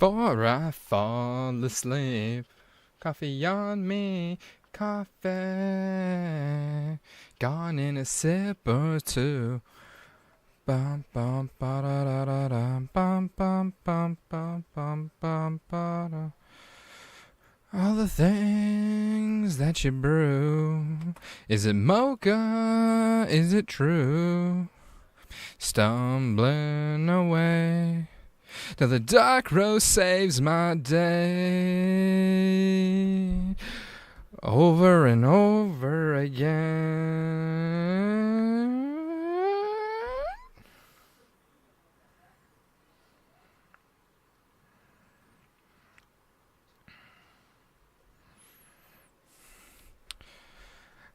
before I fall asleep. Coffee on me, coffee. Gone in a sip or two. Bum bum ba da da da da bum bum bum bum bum bum ba da. All the things that you brew. Is it mocha? Is it true? Stumbling away till the dark rose saves my day. Over and over again.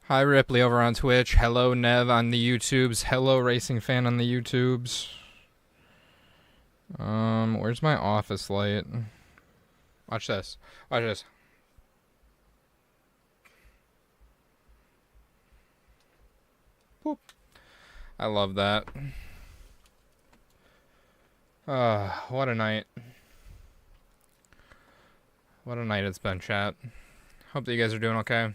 Hi Ripley over on Twitch. Hello Nev on the YouTubes. Hello Racing Fan on the YouTubes. Where's my office light? Watch this. Watch this. Boop. I love that. What a night. What a night it's been, chat. Hope that you guys are doing okay.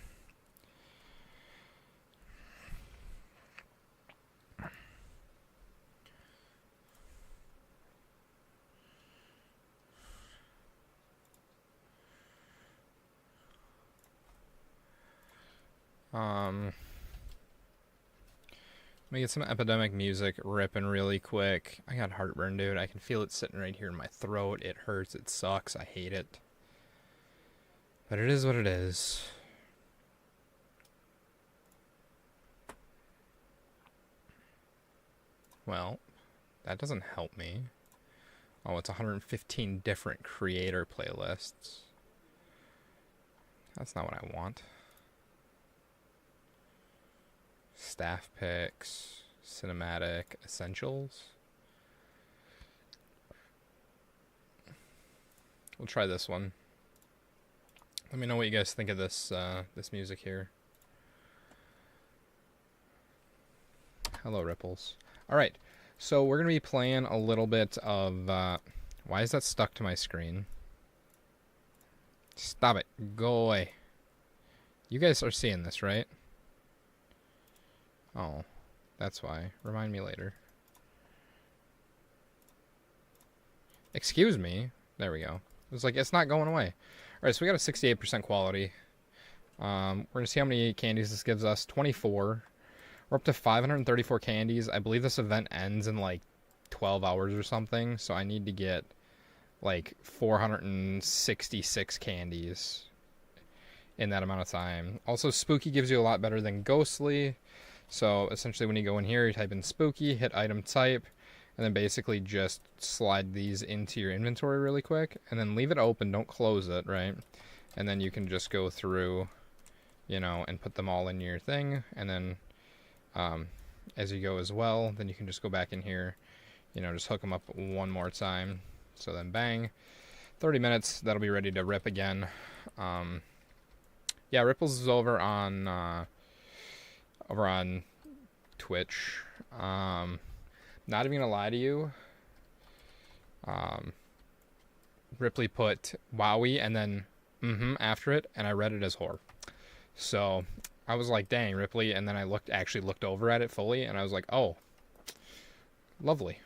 Let me get some Epidemic music ripping really quick. I got heartburn, dude. I can feel it sitting right here in my throat. It hurts. It sucks. I hate it. But it is what it is. Well, that doesn't help me. Oh, it's 115 different creator playlists. That's not what I want. Staff picks, cinematic essentials. We'll try this one. Let me know what you guys think of this this music here. Hello, Ripples. All right, so we're gonna be playing a little bit of. Why is that stuck to my screen? Stop it! Go away. You guys are seeing this, right? Oh, that's why. Remind me later. Excuse me. There we go. It's like, it's not going away. Alright, so we got a 68% quality. We're going to see how many candies this gives us. 24. We're up to 534 candies. I believe this event ends in like 12 hours or something. So I need to get like 466 candies in that amount of time. Also, Spooky gives you a lot better than Ghostly. So essentially when you go in here, you type in Spooky, hit item type, and then basically just slide these into your inventory really quick, and then leave it open, don't close it, right? And then you can just go through, you know, and put them all in your thing, and then as you go as well, then you can just go back in here, you know, just hook them up one more time. So then bang, 30 minutes, that'll be ready to rip again. Yeah, Ripples is over on Twitch. Not even gonna lie to you. Ripley put Wowie and then after it, and I read it as whore. So I was like, dang, Ripley, and then I actually looked over at it fully, and I was like, oh, lovely.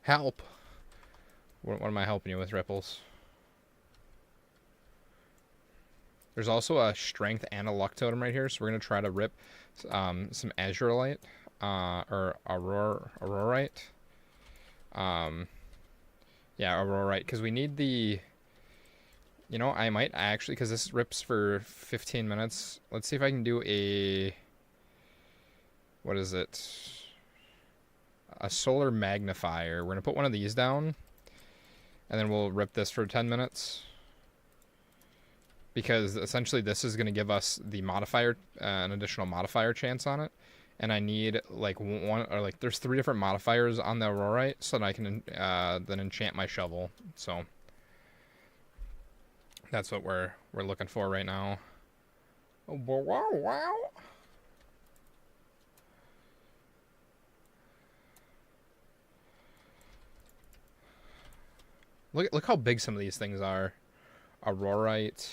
Help. What am I helping you with, Ripples? There's also a strength and a luck totem right here, so we're going to try to rip some azurite, or aurorite. Yeah, aurorite, because we need the, you know, I might actually, because this rips for 15 minutes. Let's see if I can do a, what is it? A solar magnifier. We're going to put one of these down, and then we'll rip this for 10 minutes. Because essentially this is going to give us the modifier, an additional modifier chance on it. And I need like one, or like there's 3 different modifiers on the aurorite, so that I can then enchant my shovel. So that's what we're looking for right now. Oh, wow. Look how big some of these things are. Aurorite.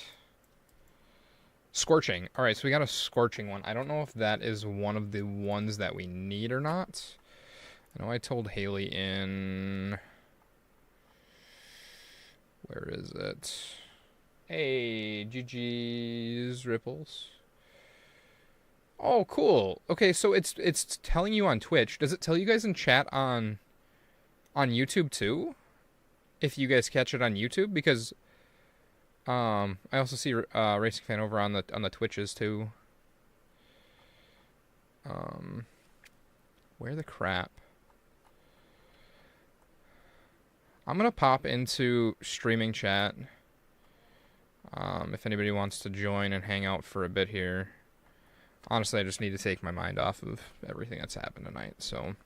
Scorching. Alright, so we got a scorching one. I don't know if that is one of the ones that we need or not. I know I told Haley in... Where is it? Hey, GG's Ripples. Oh, cool. Okay, so it's telling you on Twitch. Does it tell you guys in chat on YouTube too? If you guys catch it on YouTube, because I also see Racing Fan over on the Twitches too. Where the crap? I'm gonna pop into streaming chat. If anybody wants to join and hang out for a bit here. Honestly, I just need to take my mind off of everything that's happened tonight. So,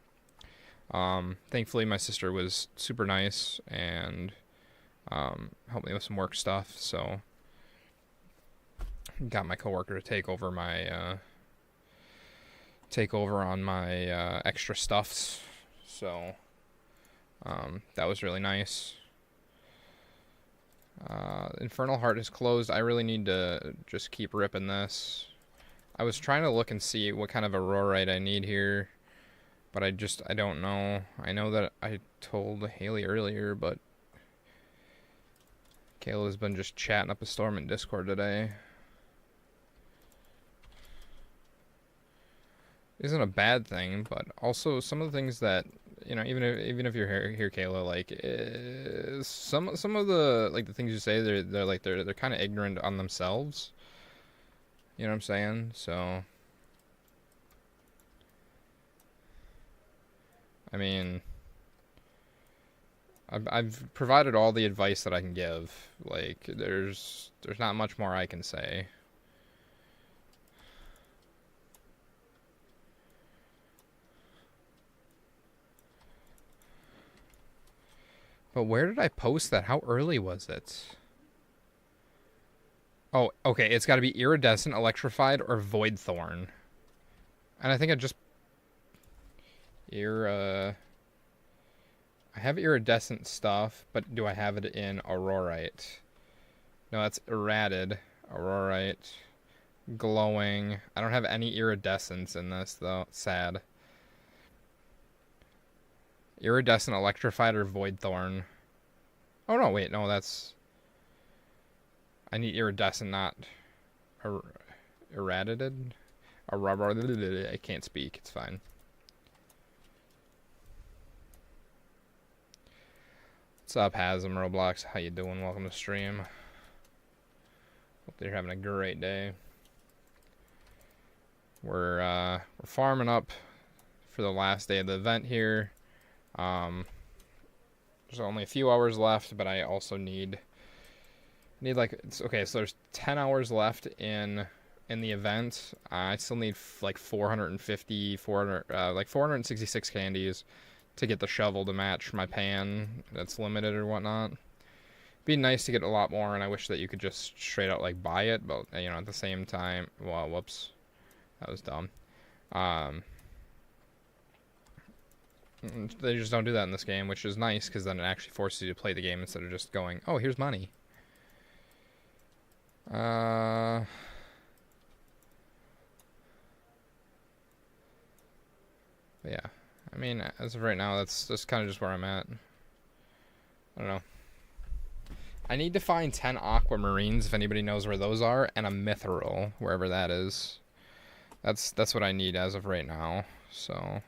thankfully, my sister was super nice and helped me with some work stuff. So, got my coworker to take over on my extra stuffs. So, that was really nice. Infernal Heart is closed. I really need to just keep ripping this. I was trying to look and see what kind of Aurorite I need here, but I don't know. I know that I told Haley earlier, but Kayla's been just chatting up a storm in Discord today. Isn't a bad thing, but also some of the things that, you know, even if you're here, Kayla, like some of the, like, the things you say, they're kind of ignorant on themselves. You know what I'm saying? So, I mean, I've provided all the advice that I can give. Like, there's not much more I can say. But where did I post that? How early was it? Oh, okay. It's got to be Iridescent, Electrified, or Void Thorn. And I think I just... I have Iridescent stuff, but do I have it in Aurorite? No, that's Irradiated. Aurorite. Glowing. I don't have any Iridescence in this, though. Sad. Iridescent, Electrified, or Void Thorn. Oh, no, wait. No, that's... I need Iridescent, not Irradiated. I can't speak. It's fine. What's up, Hasm Roblox? How you doing? Welcome to stream. Hope you're having a great day. We're farming up for the last day of the event here. There's only a few hours left, but I also need like, okay, so there's 10 hours left in the event. I still need like 466 candies to get the shovel to match my pan that's limited or whatnot. Be nice to get a lot more, and I wish that you could just straight out like buy it, but you know, at the same time, well, whoops, that was dumb. They just don't do that in this game, which is nice, because then it actually forces you to play the game instead of just going, oh, here's money. Yeah, I mean, as of right now, that's kind of just where I'm at. I don't know. I need to find 10 aquamarines, if anybody knows where those are, and a mithril, wherever that is. That's what I need as of right now, so...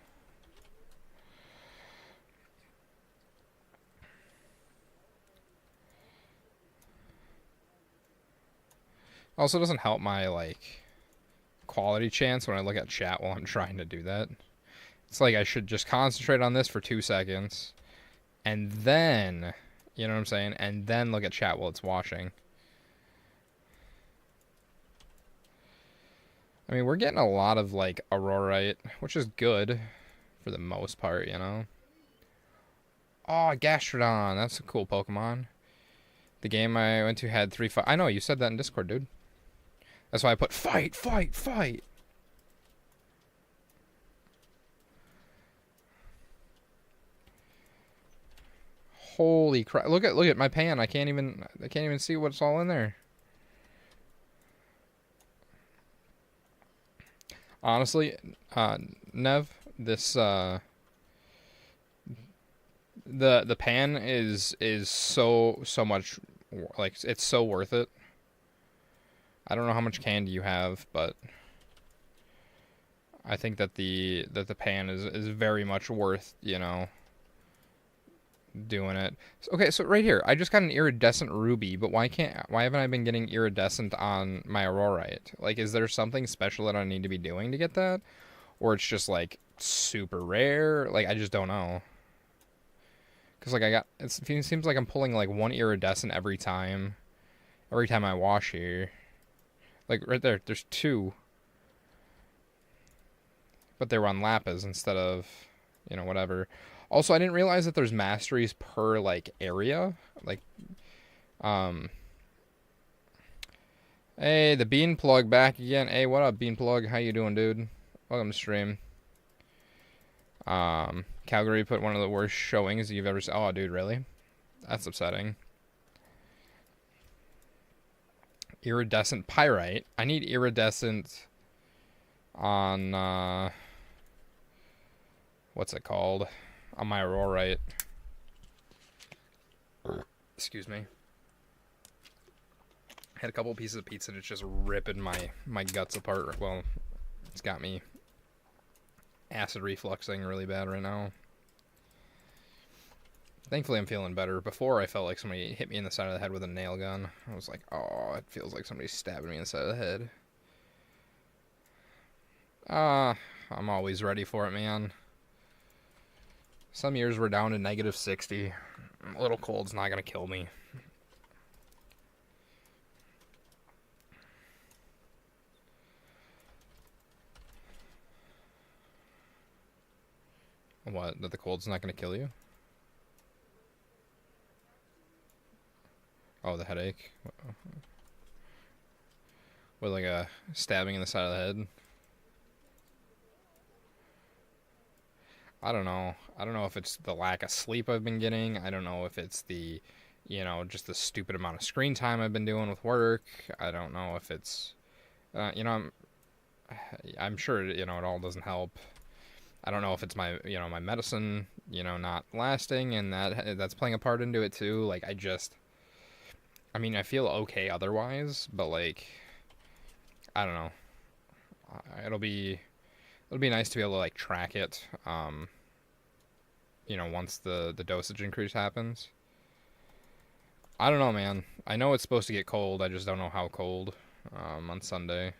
Also doesn't help my, like, quality chance when I look at chat while I'm trying to do that. It's like I should just concentrate on this for 2 seconds, and then, you know what I'm saying, and then look at chat while it's watching. I mean, we're getting a lot of, like, Aurorite, which is good for the most part, you know. Oh, Gastrodon, that's a cool Pokemon. The game I went to had 3 fight. I know, you said that in Discord, dude. That's why I put fight, fight, fight. Holy crap! Look at my pan. I can't even see what's all in there. Honestly, Nev, this the pan is so much, like, it's so worth it. I don't know how much candy you have, but I think that the pan is very much worth, you know, doing it. Okay, so right here, I just got an iridescent ruby, but why haven't I been getting iridescent on my aurorite? Like, is there something special that I need to be doing to get that? Or it's just, like, super rare? Like, I just don't know. Because, like, it seems like I'm pulling, like, one iridescent every time I wash here. Like, right there, there's two. But they were on lapis instead of, you know, whatever. Also, I didn't realize that there's masteries per, like, area. Like, hey, the Bean Plug back again. Hey, what up, Bean Plug? How you doing, dude? Welcome to stream. Calgary put one of the worst showings you've ever seen. Oh, dude, really? That's upsetting. Iridescent pyrite. I need iridescent on, what's it called? On my aurorite. Excuse me. Had a couple pieces of pizza and it's just ripping my guts apart. Well, it's got me acid refluxing really bad right now. Thankfully, I'm feeling better. Before, I felt like somebody hit me in the side of the head with a nail gun. I was like, oh, it feels like somebody's stabbing me in the side of the head. I'm always ready for it, man. Some years we're down to -60. A little cold's not gonna kill me. What? That the cold's not gonna kill you? Oh, the headache? With like a stabbing in the side of the head? I don't know. I don't know if it's the lack of sleep I've been getting. I don't know if it's the, you know, just the stupid amount of screen time I've been doing with work. I don't know if it's, you know, I'm sure, you know, it all doesn't help. I don't know if it's my, you know, my medicine, you know, not lasting, and that's playing a part into it too. Like, I mean, I feel okay otherwise, but like, I don't know. It'll be nice to be able to like track it. You know, once the dosage increase happens. I don't know, man. I know it's supposed to get cold. I just don't know how cold on Sunday.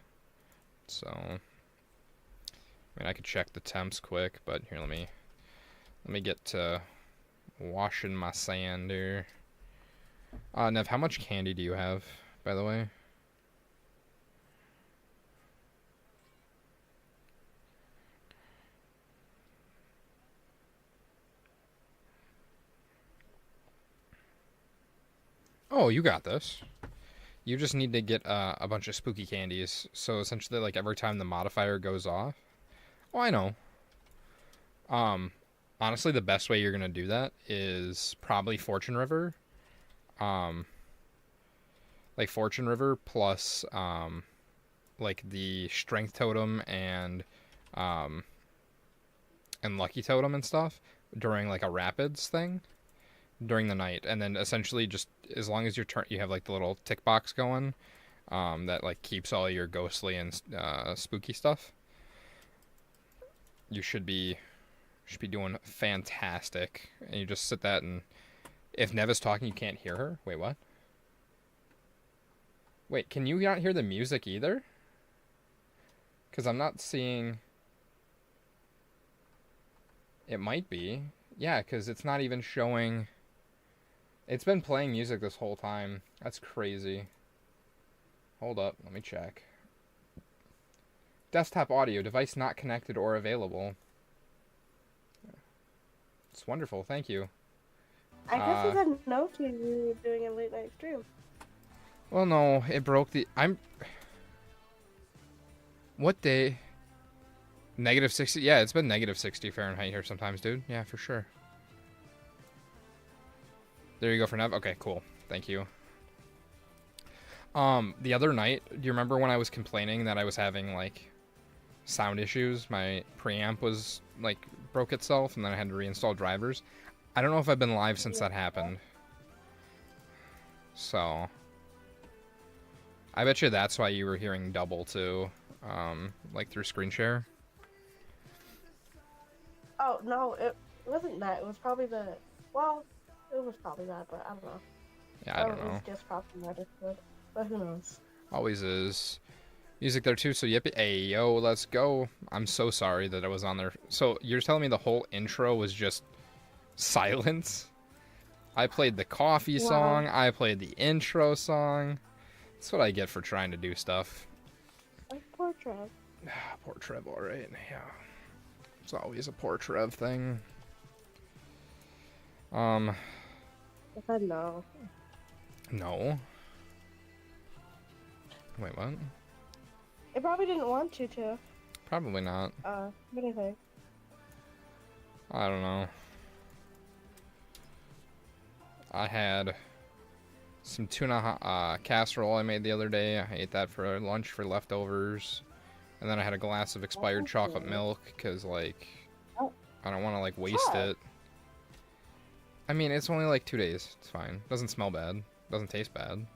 So, I mean, I could check the temps quick, but here, let me get to washing my sand here. Nev, how much candy do you have, by the way? Oh, you got this. You just need to get a bunch of spooky candies. So essentially, like, every time the modifier goes off. Oh, I know. Honestly, the best way you're gonna do that is probably Fortune River. Like Fortune River plus like the Strength Totem and Lucky Totem and stuff during like a rapids thing during the night, and then essentially just as long as you have like the little tick box going, that like keeps all your ghostly and spooky stuff. You should be doing fantastic, and you just sit that, and if Nev is talking, you can't hear her. Wait, what? Wait, can you not hear the music either? Because I'm not seeing. It might be. Yeah, because it's not even showing. It's been playing music this whole time. That's crazy. Hold up, let me check. Desktop audio, device not connected or available. It's wonderful, thank you. I guess you said no to you doing a late night stream. Well, no, it broke the... What day? -60? Yeah, it's been -60 Fahrenheit here sometimes, dude. Yeah, for sure. There you go for Nev. Okay, cool. Thank you. The other night, do you remember when I was complaining that I was having like sound issues? My preamp was like broke itself, and then I had to reinstall drivers. I don't know if I've been live since that happened. So I bet you that's why you were hearing double too, like through screen share. Oh no, it wasn't that. It was probably the. Well, it was probably that, but I don't know. Yeah, I don't It know. was just probably that, but who knows? Always is. Music there too, so yep. Hey, yo, let's go. I'm so sorry that I was on there. So you're telling me the whole intro was just silence? I played the coffee song. I played the intro song. That's what I get for trying to do stuff. Like poor Trev. Poor Trev, alright. Yeah. It's always a poor Trev thing. I said no. No. Wait, what? It probably didn't want you to. Probably not. Anything. I don't know. I had some tuna casserole I made the other day. I ate that for lunch for leftovers. And then I had a glass of expired chocolate milk because, like, I don't want to, like, waste it. I mean, it's only, like, 2 days. It's fine. Doesn't smell bad. Doesn't taste bad.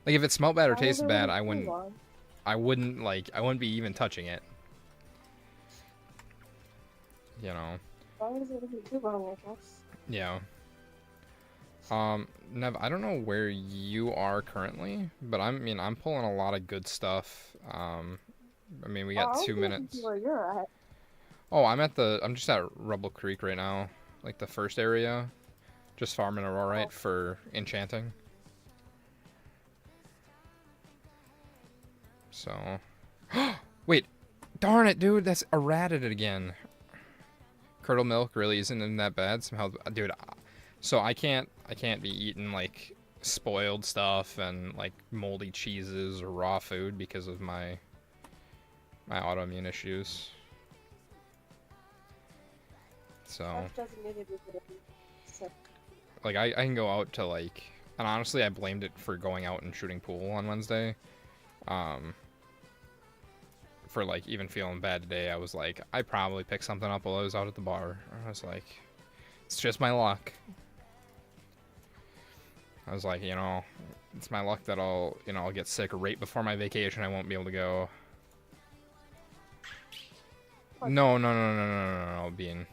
Like, if it smelled bad or tasted bad, I wouldn't, be even touching it. You know. As long as it isn't too long, I guess. Yeah. Nev, I don't know where you are currently, but I'm pulling a lot of good stuff. We got 2 minutes. Where you're at. Oh, I'm just at Rubble Creek right now, like the first area, just farming aurorite for enchanting. So, wait, darn it, dude, that's errated again. Curdled milk really isn't that bad somehow, dude. So I can't be eating like spoiled stuff and like moldy cheeses or raw food because of my autoimmune issues. So like I can go out to like, and honestly I blamed it for going out and shooting pool on Wednesday. For like even feeling bad today, I was like, I probably picked something up while I was out at the bar. I was like, it's just my luck. I was like, it's my luck that I'll get sick right before my vacation. I won't be able to go. No, Bean.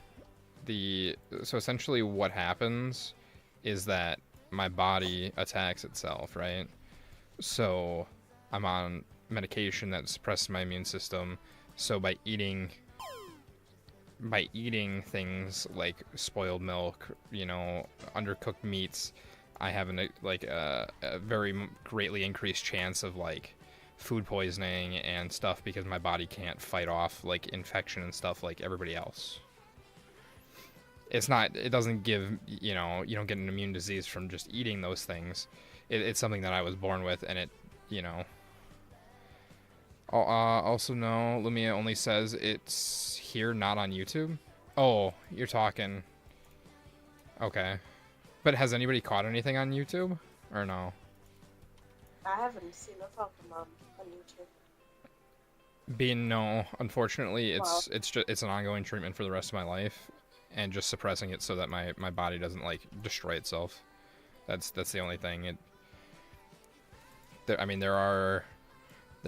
So essentially what happens is that my body attacks itself, right? So I'm on medication that suppresses my immune system. So by eating things like spoiled milk, undercooked meats, I have a very greatly increased chance of like food poisoning and stuff because my body can't fight off like infection and stuff like everybody else. It doesn't give, you don't get an immune disease from just eating those things. It's something that I was born with, and it, also no, Lumia only says it's here, not on YouTube. Oh, you're talking. Okay. But has anybody caught anything on YouTube? Or no? I haven't seen a talking on YouTube. No, unfortunately, it's an ongoing treatment for the rest of my life, and just suppressing it so that my body doesn't like destroy itself. That's the only thing. There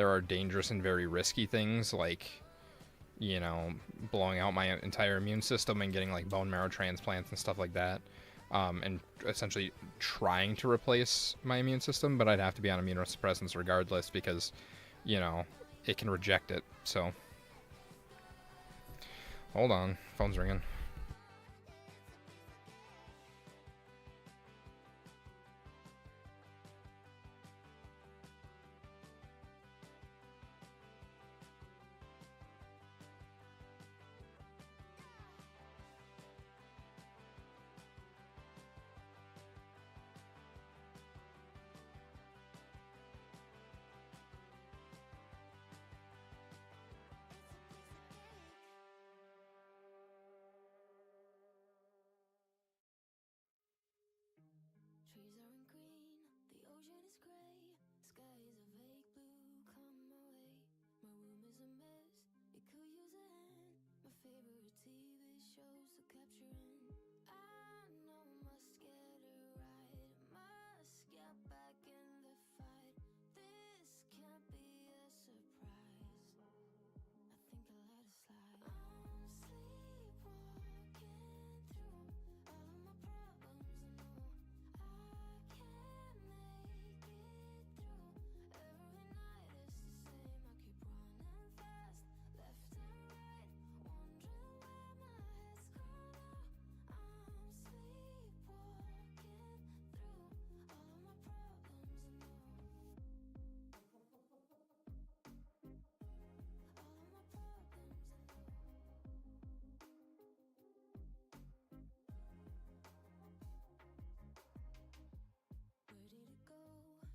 are dangerous and very risky things like, blowing out my entire immune system and getting like bone marrow transplants and stuff like that, and essentially trying to replace my immune system, but I'd have to be on immunosuppressants regardless because, it can reject it. So, hold on, phone's ringing. chose to capturing. I know must get it right, must get back in the fight. This can't be a surprise. I think I let it slide. I'm sleepwalking through all of my problems. I know I can't make it through. Every night it's the same. I keep running fast, left and right, wondering where my head's gone now. I'm sleepwalking through all of my problems. I know all of my problems. I know. Where did it go?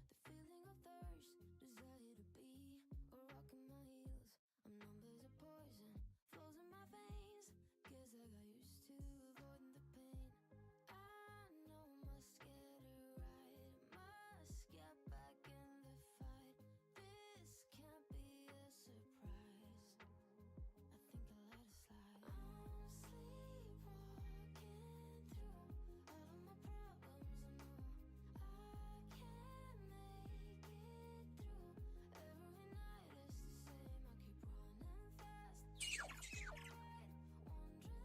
The feeling of thirst, desire to be a rock in my heels. I'm numb as a poison, flows in my veins. Guess I got used to avoiding the pain. I know must get it right, must get back in the fight. This can't be a surprise. I think I let it slide. I'm sleepwalking through all of my problems. I know I can't make it through. Every night it's the same. I keep running fast, right, wondering where my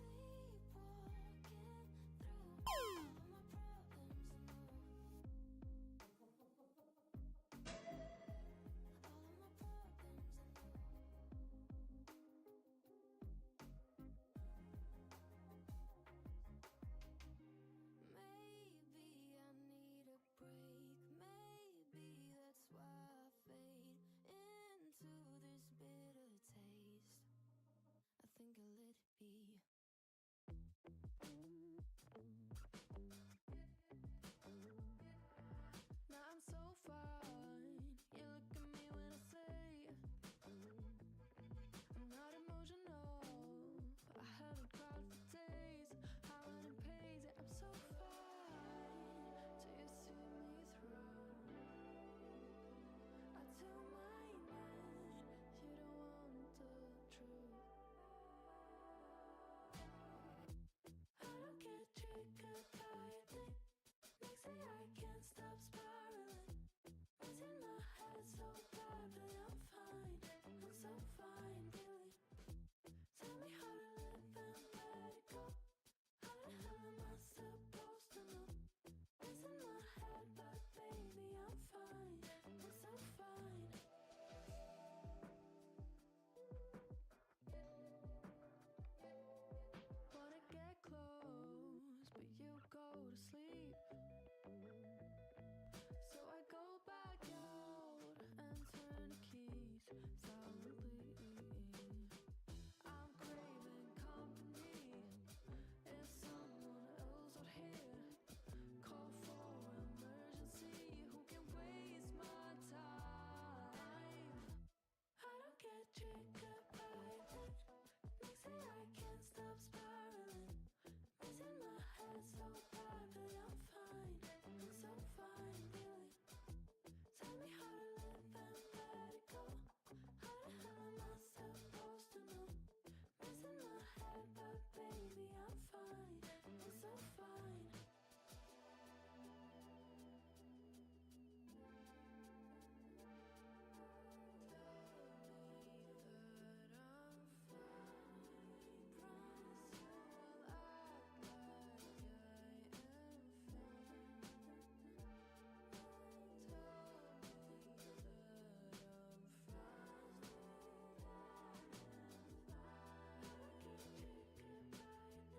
head's gone now. I'm sleepwalking through all of my problems. I know all of my problems. I know. Maybe I need a break. Maybe that's why I fade into this bitter taste. I think I'll let it be. Now I'm so fine. You look at me when I say I'm not emotional. I haven't cried for days. I run in pace. I'm so fine till you see me through. I tell my mind you don't want the truth. I don't get triggered by a thing. Next day I can't stop spiraling. What's in my head so badly? I'm fine. I'm so fine, really. Tell me how to live and let it go. How the hell am I supposed to know? What's in my head, but baby, I'm fine. I'm so fine. Wanna get close, but you go to sleep. So I go back out and turn the keys silently. I'm craving company. If someone else out here, call for emergency. Who can waste my time? I don't get triggered by it. Next day I can't stop spiraling. What's in my head so badly? I'm fine. I'm so fine, really. Tell me how to live and let it go. How the hell am I supposed to know? What's in my head, but baby, I'm fine. I'm so fine. That I'm fine. Promise you I'll act like I am fine. Tell me that I'm fine. I get triggered by a thing. Say I can't stop spiraling. It's in my head so badly. I'm fine. I'm so fine, really. Tell me how to live and let it go.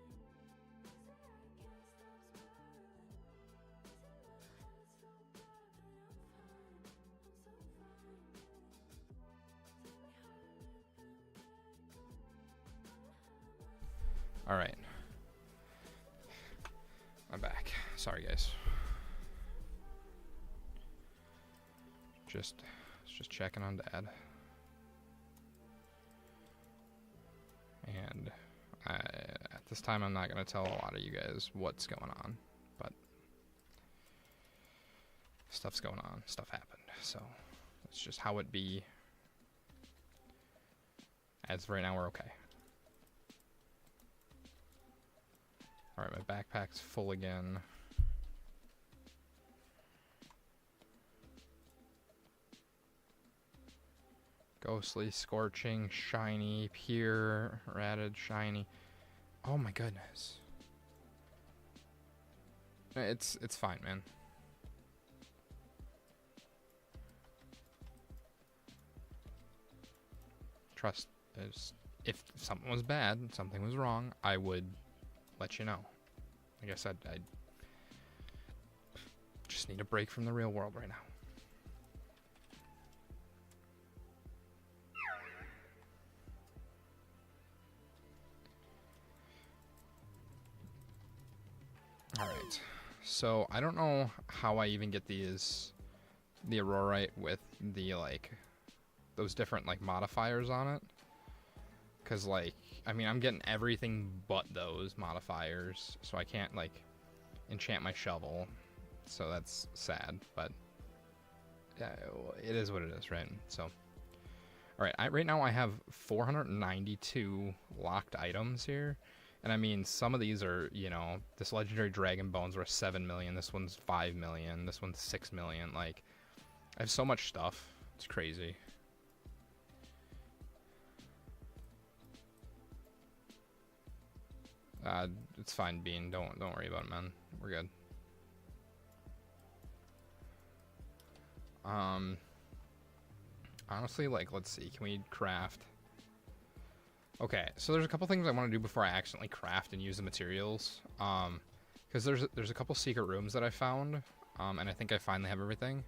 How the hell am I supposed All right, I'm back. Sorry, guys. Just checking on Dad. And at this time, I'm not going to tell a lot of you guys what's going on, but stuff's going on. Stuff happened. So it's just how it be. As of right now, we're okay. Alright, my backpack's full again. Ghostly, scorching, shiny, pure, ratted, shiny. Oh my goodness. It's fine, man. Trust is, if something was bad, something was wrong, I would let you know. Like I said, I just need a break from the real world right now. Alright, so I don't know how I even get the Aurorite with the, like, those different, like, modifiers on it. Because, like, I mean, I'm getting everything but those modifiers, so I can't, like, enchant my shovel. So that's sad, but yeah, it is what it is, right? So, alright, right now I have 492 locked items here. And I mean, some of these are, you know, this legendary dragon bones worth 7 million, this one's 5 million, this one's 6 million. Like, I have so much stuff. It's crazy. It's fine, Bean. Don't worry about it, man. We're good. Honestly, like, let's see. Can we craft? Okay, so there's a couple things I want to do before I accidentally craft and use the materials. Because there's a couple secret rooms that I found, and I think I finally have everything.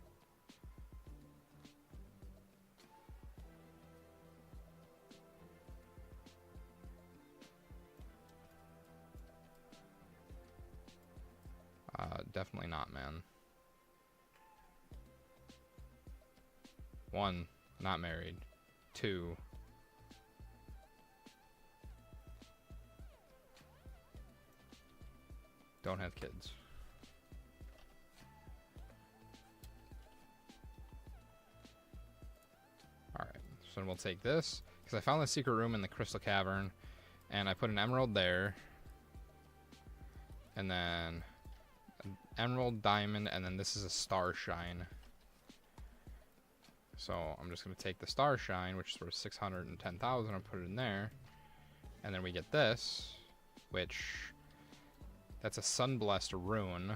Definitely not, man. 1, not married. 2, don't have kids. Alright, so we'll take this, because I found the secret room in the Crystal Cavern, and I put an emerald there, and then an emerald, diamond, and then this is a star shine. So I'm just going to take the star shine, which is worth 610,000, and put it in there, and then we get this, which, that's a Sunblessed rune.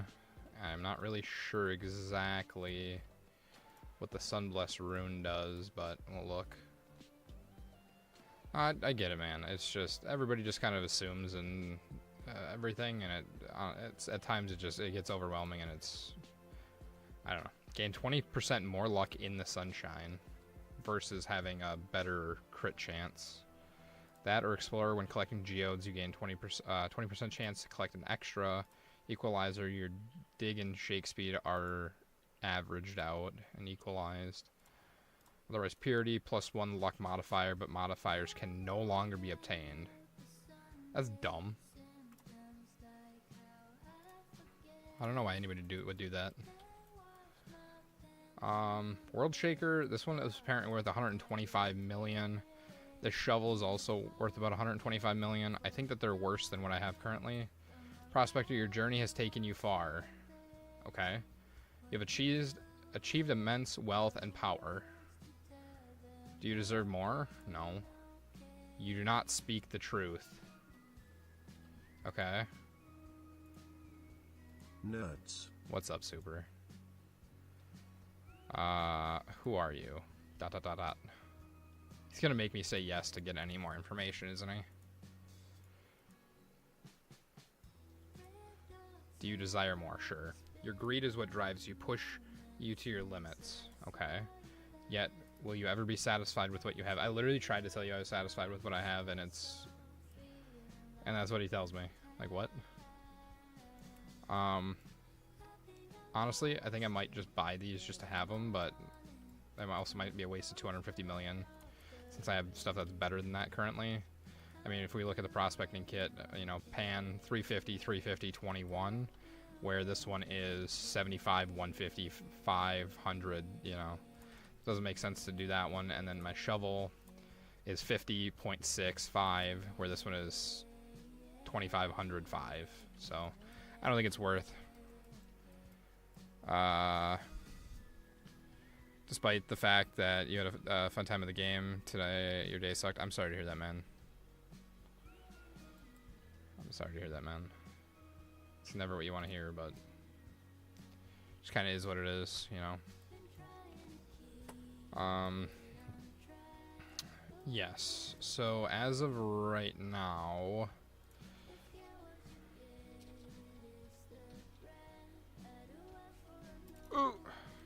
I'm not really sure exactly what the Sunblessed rune does, but we'll look. I get it, man. It's just, everybody just kind of assumes and everything, and it's at times it gets overwhelming, and it's, I don't know. Gain 20% more luck in the sunshine versus having a better crit chance. That or Explorer, when collecting geodes, you gain 20% chance to collect an extra. Equalizer, your dig and shake speed are averaged out and equalized. Otherwise, purity, +1 luck modifier, but modifiers can no longer be obtained. That's dumb. I don't know why anybody would do that. World Shaker, this one is apparently worth 125 million. The shovel is also worth about 125 million. I think that they're worse than what I have currently. Prospector, your journey has taken you far. Okay. You have achieved immense wealth and power. Do you deserve more? No. You do not speak the truth. Okay. Nuts. What's up, Super? Who are you? ... He's gonna make me say yes to get any more information, isn't he? Do you desire more? Sure. Your greed is what drives you, push you to your limits. Okay. Yet, will you ever be satisfied with what you have? I literally tried to tell you I was satisfied with what I have, and it's... And that's what he tells me. Like, what? Honestly, I think I might just buy these just to have them, but that also might be a waste of 250 million, since I have stuff that's better than that currently. I mean, if we look at the prospecting kit, you know, Pan 350, 350, 21, where this one is 75, 150, 500, you know. Doesn't make sense to do that one. And then my shovel is 50.65, where this one is 2505. So I don't think it's worth. Despite the fact that you had a fun time of the game today, your day sucked. I'm sorry to hear that, man. I'm sorry to hear that, man. It's never what you want to hear, but just kind of is what it is, you know. Yes. So as of right now, ooh,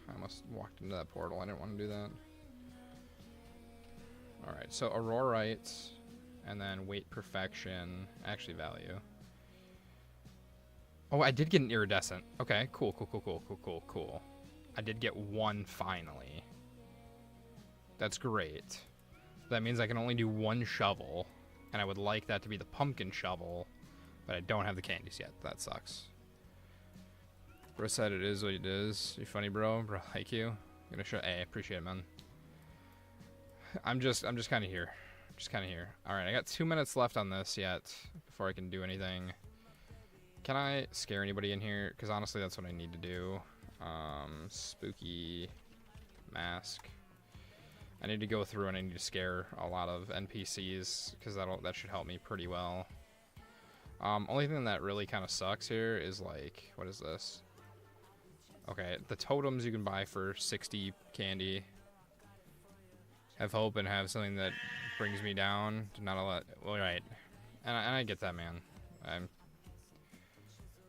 I almost walked into that portal. I didn't want to do that. All right. So Aurorite, and then weight perfection, actually value. Oh, I did get an iridescent. Okay, cool. I did get one finally. That's great. That means I can only do one shovel, and I would like that to be the pumpkin shovel, but I don't have the candies yet. That sucks. Bro said it is what it is. You funny, bro? Bro, like you. I'm gonna show. Hey, appreciate it, man. I'm just kind of here. All right, I got 2 minutes left on this yet before I can do anything. Can I scare anybody in here? Because honestly, that's what I need to do. Spooky mask. I need to go through and I need to scare a lot of NPCs because that should help me pretty well. Only thing that really kind of sucks here is like, what is this? Okay, the totems you can buy for 60 candy. Have hope and have something that brings me down. Not a lot. Well, right, and I get that, man.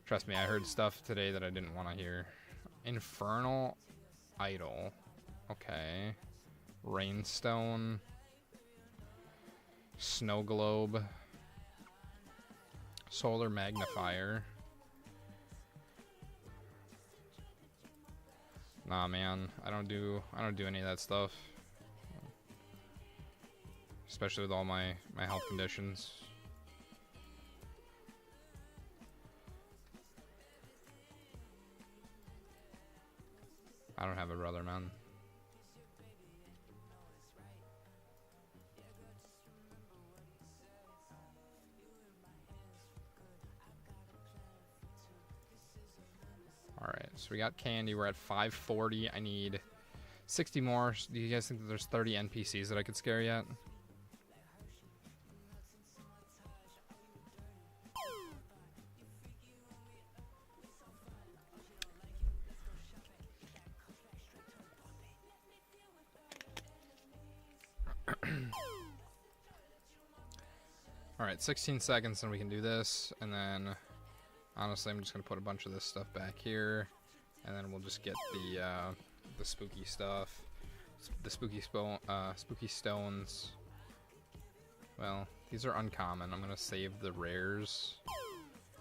Trust me, I heard stuff today that I didn't want to hear. Infernal Idol. Okay. Rainstone. Snow Globe. Solar Magnifier. Nah, man. I don't do any of that stuff. Especially with all my health conditions. I don't have a brother, man. Alright, so we got candy. We're at 540. I need 60 more. Do you guys think that there's 30 NPCs that I could scare yet? Alright, 16 seconds and we can do this, and then honestly I'm just gonna put a bunch of this stuff back here, and then we'll just get the spooky stuff, the spooky stones. Well, these are uncommon. I'm gonna save the rares,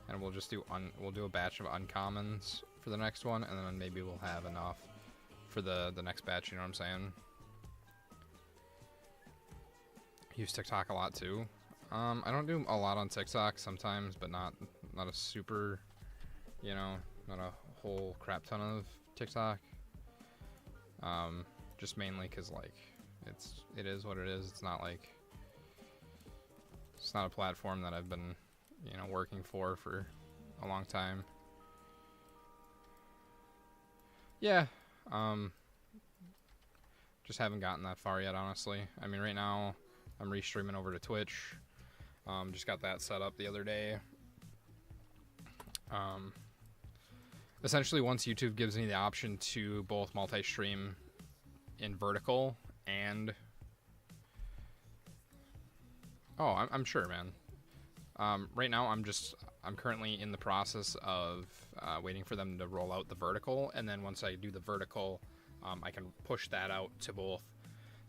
and we'll just do a batch of uncommons for the next one, and then maybe we'll have enough for the next batch. You know what I'm saying? Use TikTok a lot too. I don't do a lot on TikTok sometimes, but not a super, you know, not a whole crap ton of TikTok. Just mainly because like it is what it is. It's not a platform that I've been, you know, working for a long time. Yeah. Just haven't gotten that far yet, honestly. I mean, right now I'm restreaming over to Twitch. Just got that set up the other day. Essentially, once YouTube gives me the option to both multi-stream in vertical and... Oh, I'm sure, man. Right now, I'm currently in the process of waiting for them to roll out the vertical, and then once I do the vertical, I can push that out to both.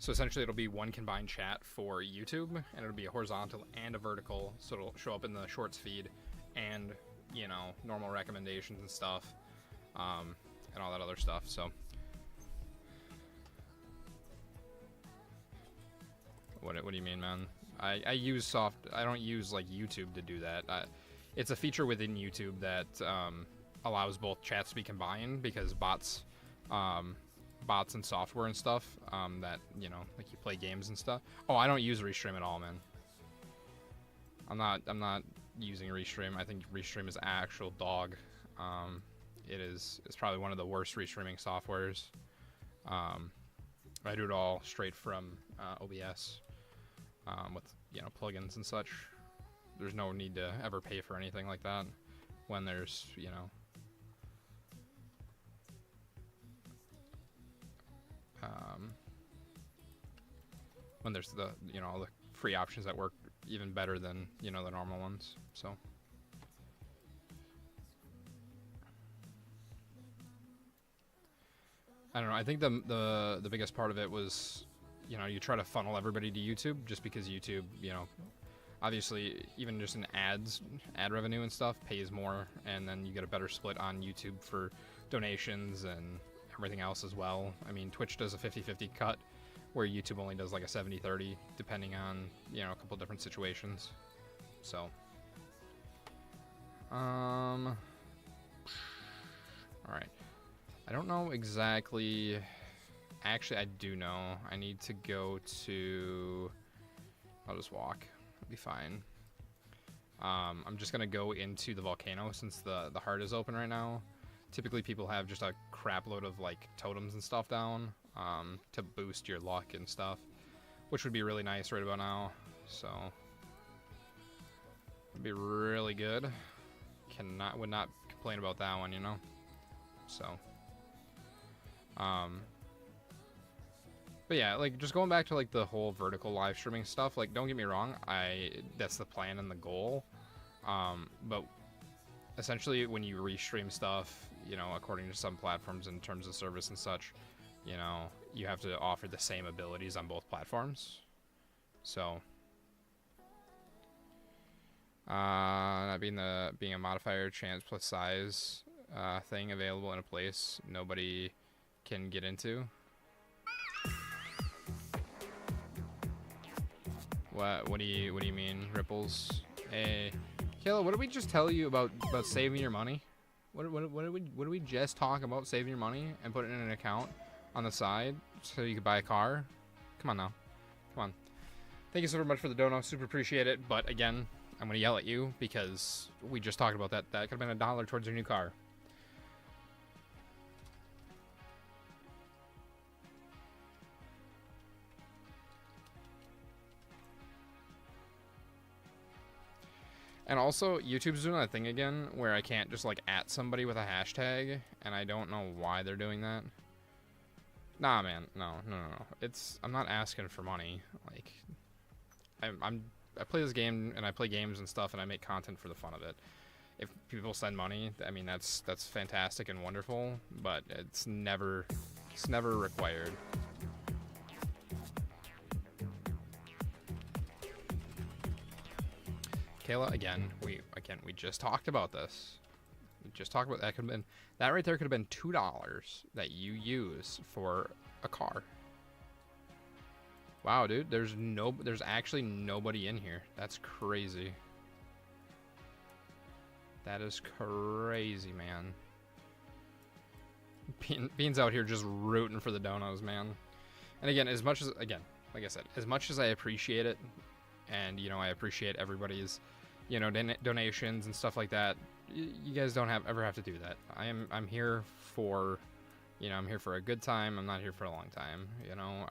So essentially it'll be one combined chat for YouTube, and it'll be a horizontal and a vertical, so it'll show up in the shorts feed and, you know, normal recommendations and stuff, and all that other stuff. So what do you mean, man? I don't use like YouTube to do that. It's a feature within YouTube that allows both chats to be combined, because bots bots and software and stuff that, you know, like you play games and stuff. Oh, I don't use Restream at all, man. I'm not using Restream. I think Restream is actual dog. It's probably one of the worst restreaming softwares. I do it all straight from OBS with, you know, plugins and such. There's no need to ever pay for anything like that when there's, you know, when there's the, you know, all the free options that work even better than, you know, the normal ones. So I don't know. I think the biggest part of it was, you know, you try to funnel everybody to YouTube just because YouTube, you know, obviously even just in ad revenue and stuff pays more, and then you get a better split on YouTube for donations and everything else as well. I mean, Twitch does a 50-50 cut where YouTube only does like a 70-30 depending on, you know, a couple different situations. So all right. I don't know exactly. Actually, I do know. I need to go to... I'll just walk. It'll be fine. I'm just going to go into the volcano since the heart is open right now. Typically, people have just a crap load of, like, totems and stuff down to boost your luck and stuff, which would be really nice right about now. So, it'd be really good. Would not complain about that one, you know? So... but yeah, like, just going back to, like, the whole vertical live streaming stuff, like, don't get me wrong, that's the plan and the goal, but essentially when you restream stuff, you know, according to some platforms in terms of service and such, you know, you have to offer the same abilities on both platforms. So not being a modifier chance plus size thing available in a place nobody can get into. What do you mean, Ripples? Hey, Kayla, what did we just tell you about saving your money? What did we just talk about saving your money and put it in an account on the side so you could buy a car? Come on now, come on. Thank you so very much for the dono, super appreciate it. But again, I'm gonna yell at you because we just talked about that. That could have been $1 towards your new car. And also, YouTube's doing that thing again where I can't just, like, @ somebody with a hashtag, and I don't know why they're doing that. Nah, man, no. I'm not asking for money. Like, I play this game, and I play games and stuff, and I make content for the fun of it. If people send money, I mean, that's fantastic and wonderful, but it's never required. Kayla, again, we just talked about this. We just talked about that. That right there could have been $2 that you use for a car. Wow, dude, there's actually nobody in here. That's crazy. That is crazy, man. Bean's out here just rooting for the donos, man. And again, like I said, as much as I appreciate it, and, you know, I appreciate everybody's, you know, donations and stuff like that, you guys don't ever have to do that. I'm here for, you know, I'm here for a good time. I'm not here for a long time. You know,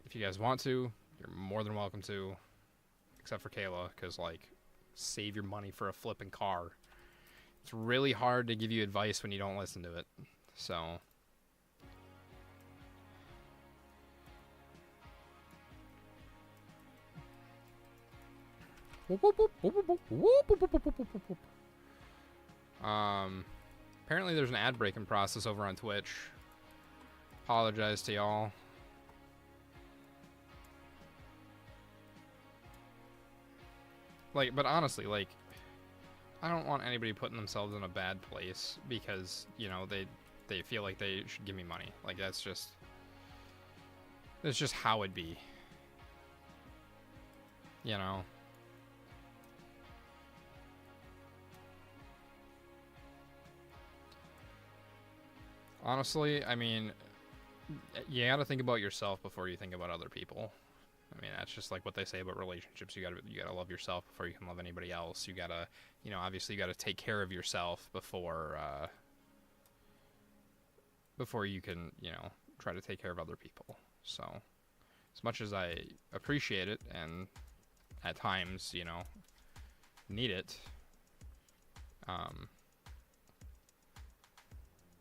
if you guys want to, you're more than welcome to, except for Kayla, because, like, save your money for a flipping car. It's really hard to give you advice when you don't listen to it. So... apparently there's an ad breaking process over on Twitch. Apologize to y'all. Like, but honestly, like, I don't want anybody putting themselves in a bad place because, you know, they feel like they should give me money. Like, that's just how it be. You know? Honestly, I mean, you gotta think about yourself before you think about other people. I mean, that's just like what they say about relationships. You gotta love yourself before you can love anybody else. You gotta, obviously you gotta take care of yourself before you can, try to take care of other people. So, as much as I appreciate it and at times, need it,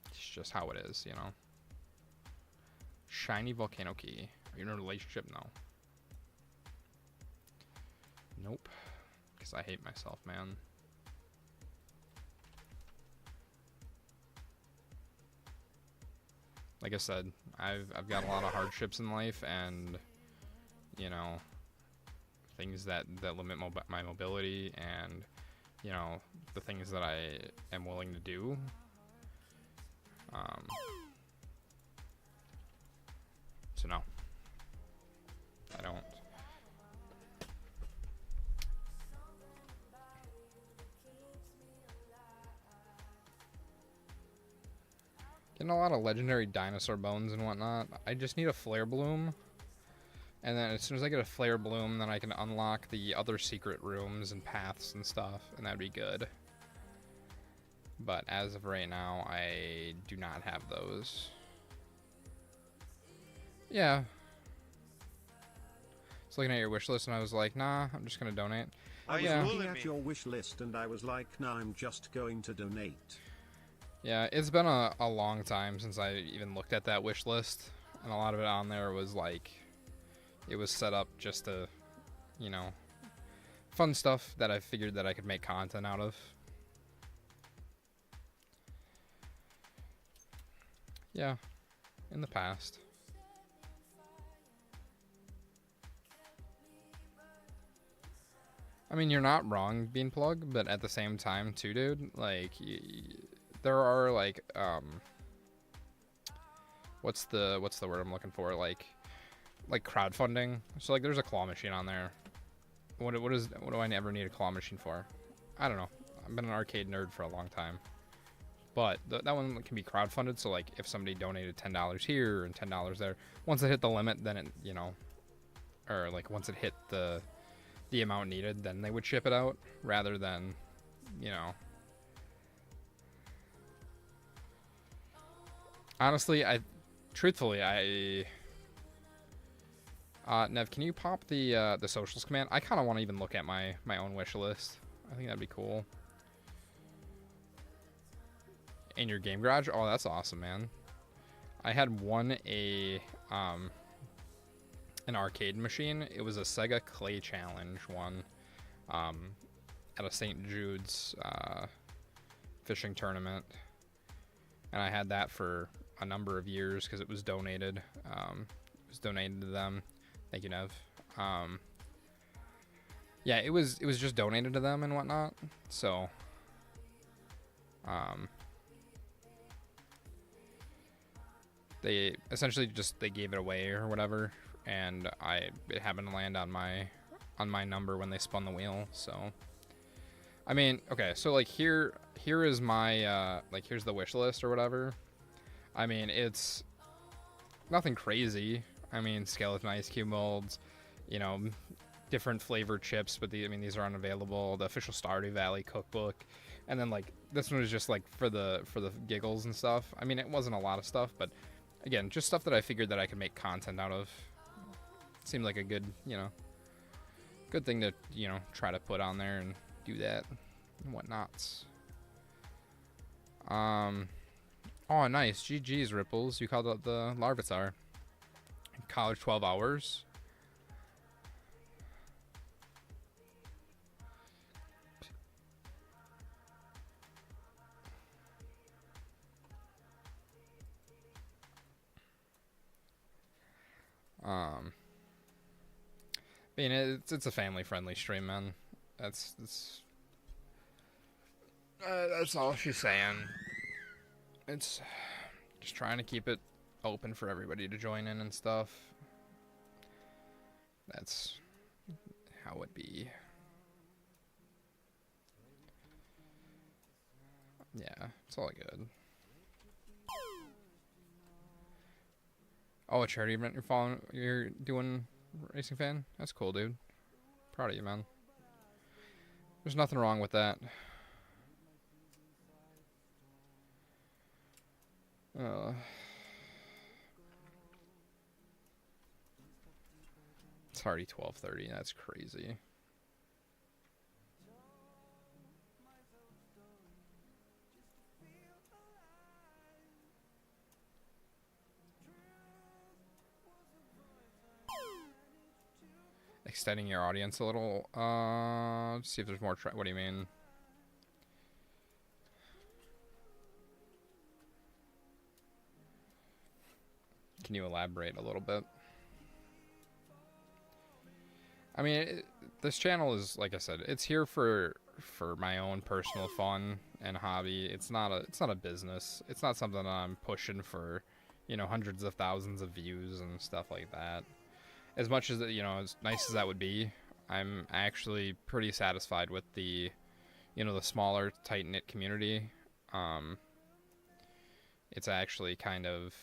it's just how it is, Shiny volcano key. Are you in a relationship? No. Nope. Because I hate myself, man. Like I said, I've got a lot of hardships in life, and things that limit my mobility, and the things that I am willing to do. So no, I don't. Getting a lot of legendary dinosaur bones and whatnot. I just need a flare bloom. And then as soon as I get a flare bloom, then I can unlock the other secret rooms and paths and stuff. And that'd be good. But as of right now, I do not have those. Yeah. I was looking at your wish list and I was like, nah, I'm just going to donate. I was Yeah. looking at your wish list and I was like, nah, I'm just going to donate. Yeah, it's been a long time since I even looked at that wish list. And a lot of it on there was like, it was set up just to, fun stuff that I figured that I could make content out of. Yeah, in the past. I mean, you're not wrong, Beanplug, but at the same time, too, dude, like, there are, like, what's the word I'm looking for? Like crowdfunding. So, like, there's a claw machine on there. What do I ever need a claw machine for? I don't know. I've been an arcade nerd for a long time. But that one can be crowdfunded, so, like, if somebody donated $10 here and $10 there, once it hit the limit, then it, or, like, once it hit the amount needed, then they would ship it out, rather than, Honestly, truthfully, Nev, can you pop the socials command? I kind of want to even look at my own wish list. I think that'd be cool. In your game garage? Oh, that's awesome, man. I had an arcade machine. It was a Sega Clay Challenge one, at a St. Jude's fishing tournament, and I had that for a number of years because it was donated. It was donated to them. Thank you, Nev. Yeah, it was just donated to them and whatnot. So, they essentially they gave it away or whatever, and it happened to land on my number when they spun the wheel. So, I mean, okay, so like here is my here's the wish list or whatever. I mean, it's nothing crazy. I mean, skeleton ice cube molds, different flavored chips, but these are unavailable. The official Stardew Valley cookbook, and then like this one was just like for the giggles and stuff. I mean, it wasn't a lot of stuff, but again, just stuff that I figured that I could make content out of. It seemed like a good, good thing to, try to put on there and do that and whatnots. Oh, nice. GG's, Ripples. You called out the Larvitar. College 12 hours. I mean, it's a family-friendly stream, man. That's all she's saying. It's just trying to keep it open for everybody to join in and stuff. That's how it be. Yeah, it's all good. Oh, a charity event you're doing, Racing Fan? That's cool, dude. Proud of you, man. There's nothing wrong with that. It's already 12:30. That's crazy. Extending your audience a little. Let's see if there's more. What do you mean? Can you elaborate a little bit? I mean, this channel is, like I said, it's here for my own personal fun and hobby. It's not a business. It's not something that I'm pushing for, hundreds of thousands of views and stuff like that. As much as as nice as that would be, I'm actually pretty satisfied with the smaller, tight knit community. It's actually kind of,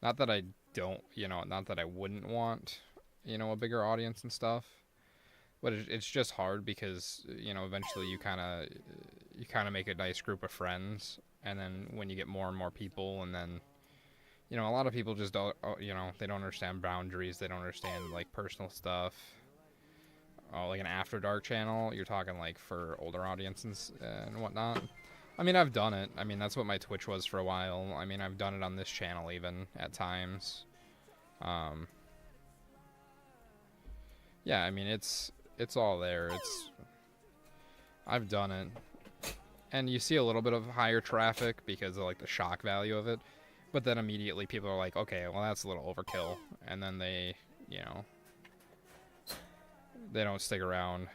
not that I don't, not that I wouldn't want, a bigger audience and stuff, but it's just hard because, eventually you kind of make a nice group of friends, and then when you get more and more people, and then, a lot of people just don't, they don't understand boundaries, they don't understand, like, personal stuff. Oh, like an After Dark channel, you're talking, like, for older audiences and whatnot. I mean, I've done it. I mean, that's what my Twitch was for a while. I mean, I've done it on this channel even at times. Yeah, I mean, it's all there. I've done it. And you see a little bit of higher traffic because of, like, the shock value of it. But then immediately people are like, okay, well, that's a little overkill. And then they, they don't stick around.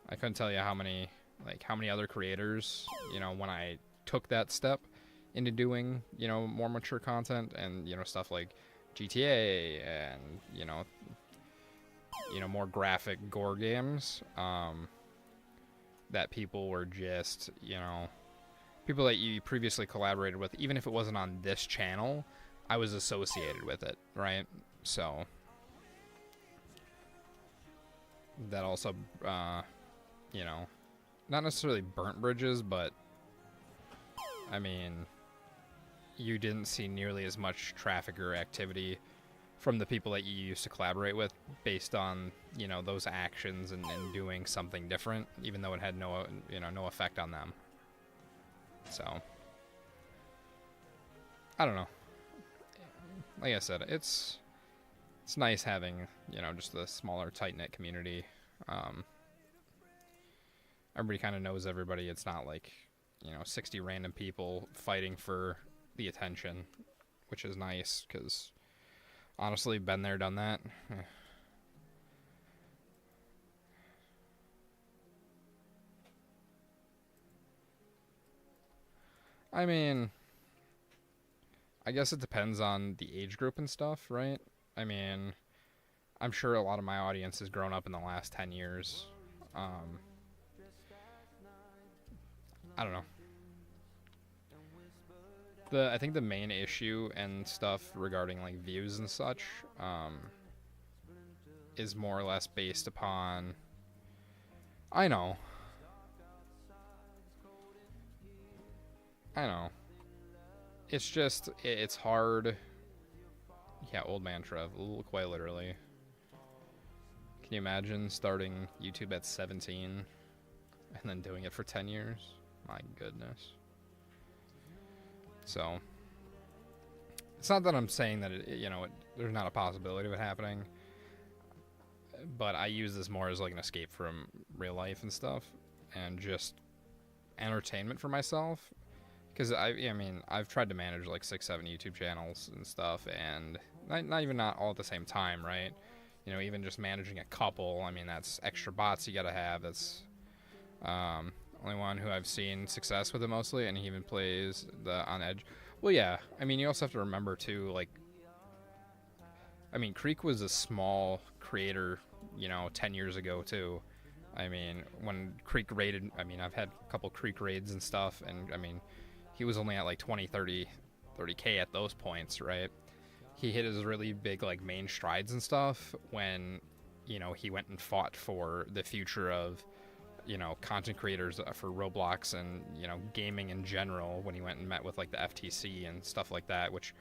I couldn't tell you how many other creators, when I took that step into doing, more mature content and, stuff like GTA and, more graphic gore games, that people were just, people that you previously collaborated with, even if it wasn't on this channel, I was associated with it, right? So that also, not necessarily burnt bridges, but I mean, you didn't see nearly as much traffic or activity from the people that you used to collaborate with based on, those actions and doing something different, even though it had no effect on them. So, I don't know. Like I said, it's nice having, just a smaller, tight-knit community. Everybody kind of knows everybody. It's not like, 60 random people fighting for the attention, which is nice, because honestly, been there, done that. I mean, I guess it depends on the age group and stuff, right? I mean, I'm sure a lot of my audience has grown up in the last 10 years. I don't know. I think the main issue and stuff regarding, like, views and such, is more or less based upon, I know. It's just, it's hard. Yeah, old man Trev, quite literally. Can you imagine starting YouTube at 17 and then doing it for 10 years? My goodness. So, it's not that I'm saying that there's not a possibility of it happening, but I use this more as like an escape from real life and stuff, and just entertainment for myself. Because I've tried to manage like 6-7 YouTube channels and stuff, and not all at the same time, right? Even just managing a couple, I mean, that's extra bots you gotta have. That's only one who I've seen success with it mostly, and he even plays on Edge. Well, yeah, I mean, you also have to remember too, like, I mean, Creek was a small creator, 10 years ago too. I mean, when Creek raided, I mean, I've had a couple Creek raids and stuff, and I mean, he was only at like 20, 30K at those points, right? He hit his really big like main strides and stuff when, you know, he went and fought for the future of, you know, content creators for Roblox and, you know, gaming in general, when he went and met with like the FTC and stuff like that, which,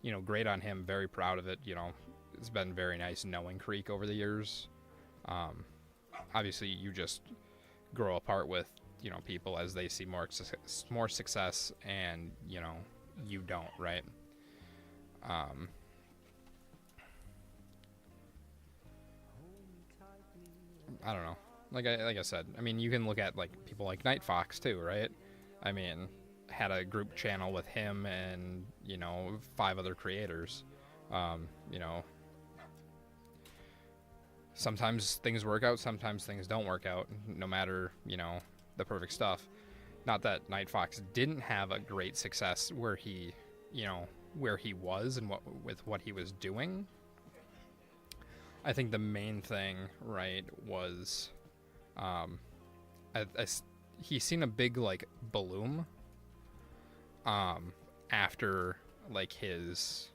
you know, great on him, very proud of it. You know, it's been very nice knowing Creek over the years. Obviously you just grow apart with, you know, people as they see more success and, you know, you don't, right? I don't know. Like I said, I mean, you can look at like people like Night Fox too, right? I mean, had a group channel with him and, you know, 5 other creators. You know, sometimes things work out, sometimes things don't work out, no matter, you know, the perfect stuff. Not that Night Fox didn't have a great success where he, you know, where he was and with what he was doing. I think the main thing, right, was he's seen a big like bloom after like his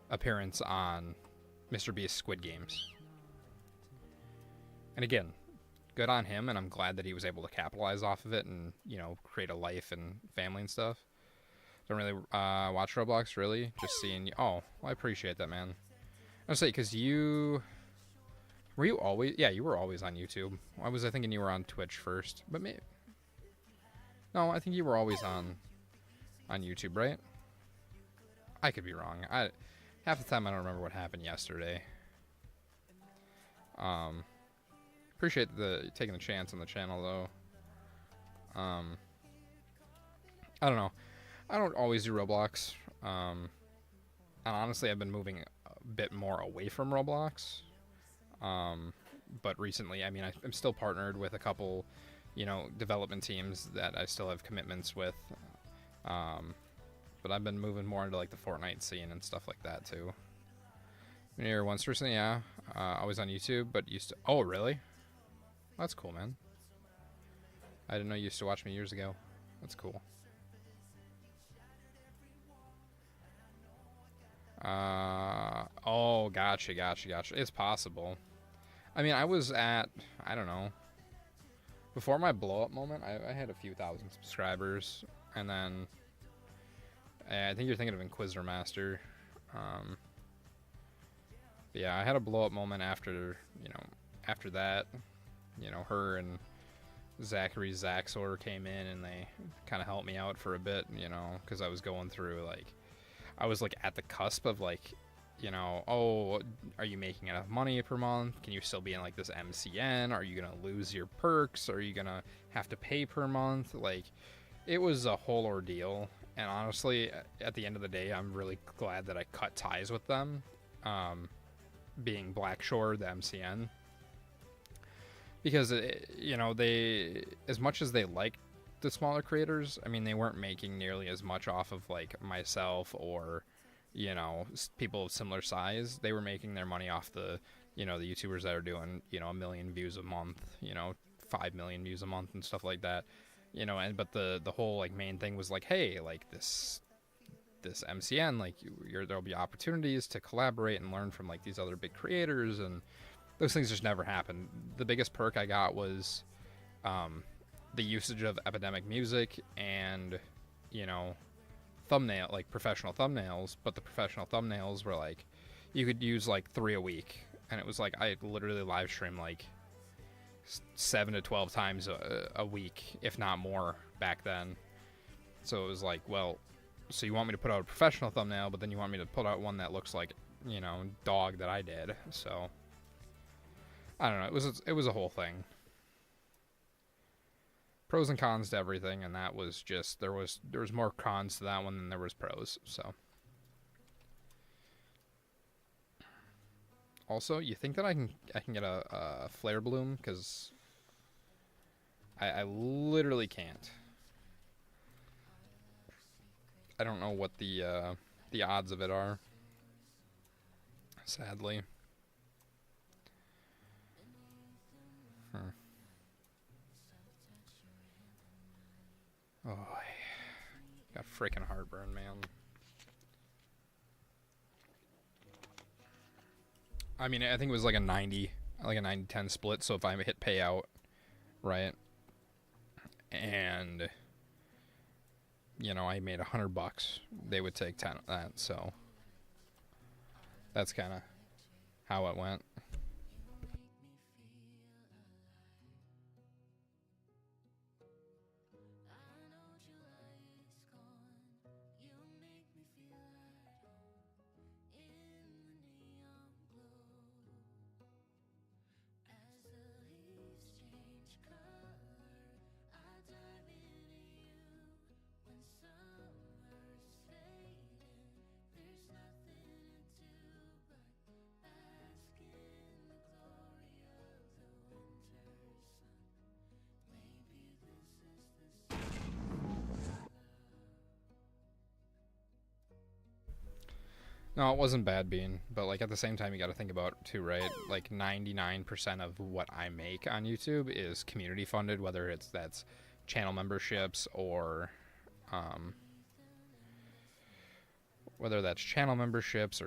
appearance on Mr. Beast's Squid Games. And again, good on him, and I'm glad that he was able to capitalize off of it and, you know, create a life and family and stuff. Don't really watch Roblox, really. Just seeing you. Oh, well, I appreciate that, man. I was say, because were you always? Yeah, you were always on YouTube. I was thinking you were on Twitch first, but maybe. No, I think you were always on YouTube, right? I could be wrong. Half the time I don't remember what happened yesterday. Appreciate taking the chance on the channel though. I don't know. I don't always do Roblox. And honestly, I've been moving a bit more away from Roblox. But recently, I mean, I'm still partnered with a couple, you know, development teams that I still have commitments with. But I've been moving more into like the Fortnite scene and stuff like that too. Been here once recently, yeah. Always on YouTube, but used to. Oh, really? That's cool, man. I didn't know you used to watch me years ago. That's cool. Oh, gotcha. It's possible. I mean, I was at, I don't know, before my blow-up moment, I had a few thousand subscribers, and then, I think you're thinking of Inquisitor Master. Yeah, I had a blow-up moment after, you know, after that, you know, her and Zachary Zaxor came in, and they kind of helped me out for a bit, you know, because I was going through, like, I was, like, at the cusp of, like, you know, oh, are you making enough money per month? Can you still be in, like, this MCN? Are you going to lose your perks? Are you going to have to pay per month? Like, it was a whole ordeal. And honestly, at the end of the day, I'm really glad that I cut ties with them, being Blackshore, the MCN. Because, you know, they, as much as they liked the smaller creators, I mean, they weren't making nearly as much off of, like, myself or, you know, people of similar size. They were making their money off the, you know, the YouTubers that are doing, you know, 1 million views a month, you know, 5 million views a month and stuff like that, you know. And but the whole like main thing was like, hey, like this MCN, like there'll be opportunities to collaborate and learn from like these other big creators, and those things just never happened. The biggest perk I got was the usage of Epidemic Music and, you know, thumbnail, like professional thumbnails. But the professional thumbnails were like, you could use like 3 a week, and it was like I literally live stream like 7 to 12 times a week, if not more, back then. So it was like, well, so you want me to put out a professional thumbnail, but then you want me to put out one that looks like, you know, dog that I did. So I don't know, it was a whole thing. Pros and cons to everything, and that was just, there was more cons to that one than there was pros. So also, you think that I can get a flare bloom? Because I literally can't. I don't know what the odds of it are, sadly. Oh, Got freaking heartburn, man. I mean, I think it was like a 90-10 split. So if I hit payout, right, and you know I made $100, they would take 10 of that. So that's kind of how it went. No, it wasn't bad being, but like at the same time, you got to think about too, right? Like 99% of what I make on YouTube is community funded, whether that's channel memberships or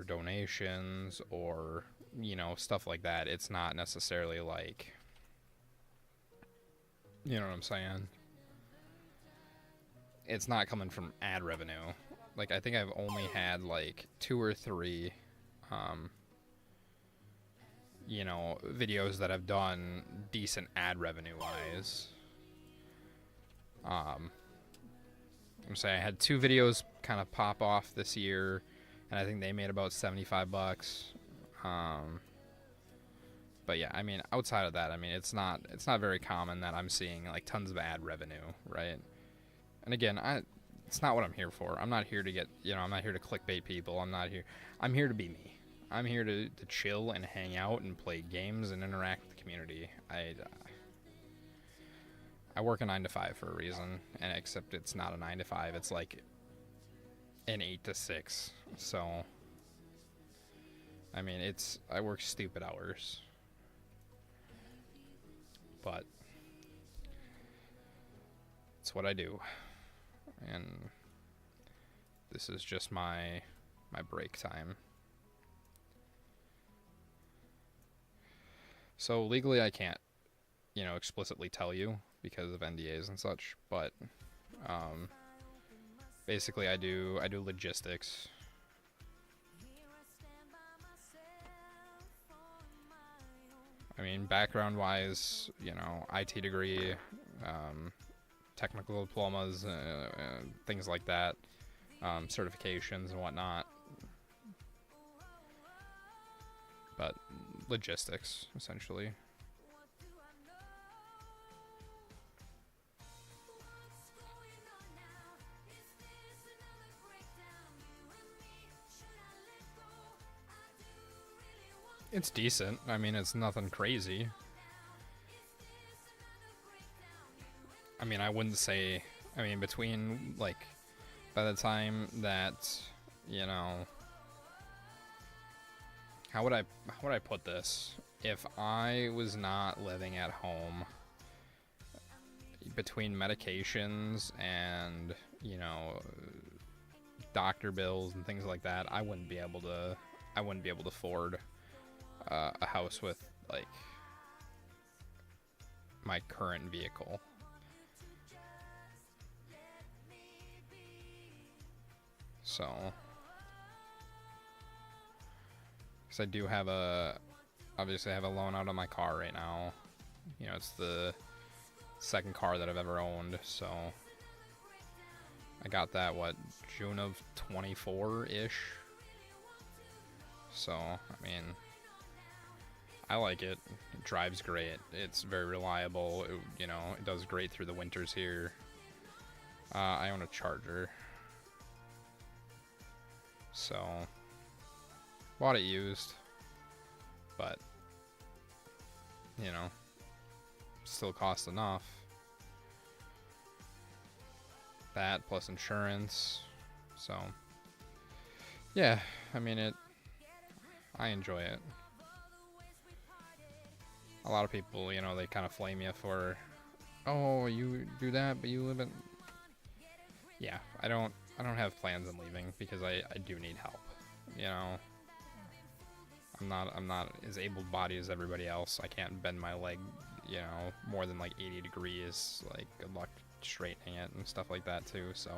donations or stuff like that. It's not necessarily like, you know what I'm saying? It's not coming from ad revenue. Like, I think I've only had, like, 2 or 3, videos that have done decent ad revenue-wise. I'm saying I had 2 videos kind of pop off this year, and I think they made about $75. But yeah, I mean, outside of that, I mean, it's not very common that I'm seeing, like, tons of ad revenue, right? And again, it's not what I'm here for. I'm not here to get, I'm not here to clickbait people. I'm here to be me. I'm here to chill and hang out and play games and interact with the community. I work a 9 to 5 for a reason, and except it's not a 9 to 5. It's like an 8 to 6. So, I mean, I work stupid hours. But it's what I do. And this is just my break time. So legally I can't, explicitly tell you because of NDAs and such, but basically I do logistics. I mean, background wise, IT degree, technical diplomas, things like that, certifications and whatnot. But logistics, essentially. It's decent. I mean, it's nothing crazy. I mean, I wouldn't say, between, like, by the time that, how would I put this? If I was not living at home, between medications and, doctor bills and things like that, I wouldn't be able to afford a house with, like, my current vehicle. So, because I do have obviously I have a loan out on my car right now. It's the second car that I've ever owned, so I got that, June of 24-ish. So, I mean, I like it. It drives great. It's very reliable. It does great through the winters here. I own a Charger. So, bought it used, but, still costs enough. That plus insurance. So, yeah, I mean, I enjoy it. A lot of people, they kind of flame you for, oh, you do that, but you live in, yeah, I don't have plans on leaving because I do need help. You know, I'm not as able-bodied as everybody else. I can't bend my leg, you know, more than like 80 degrees. Like, good luck straightening it and stuff like that too. So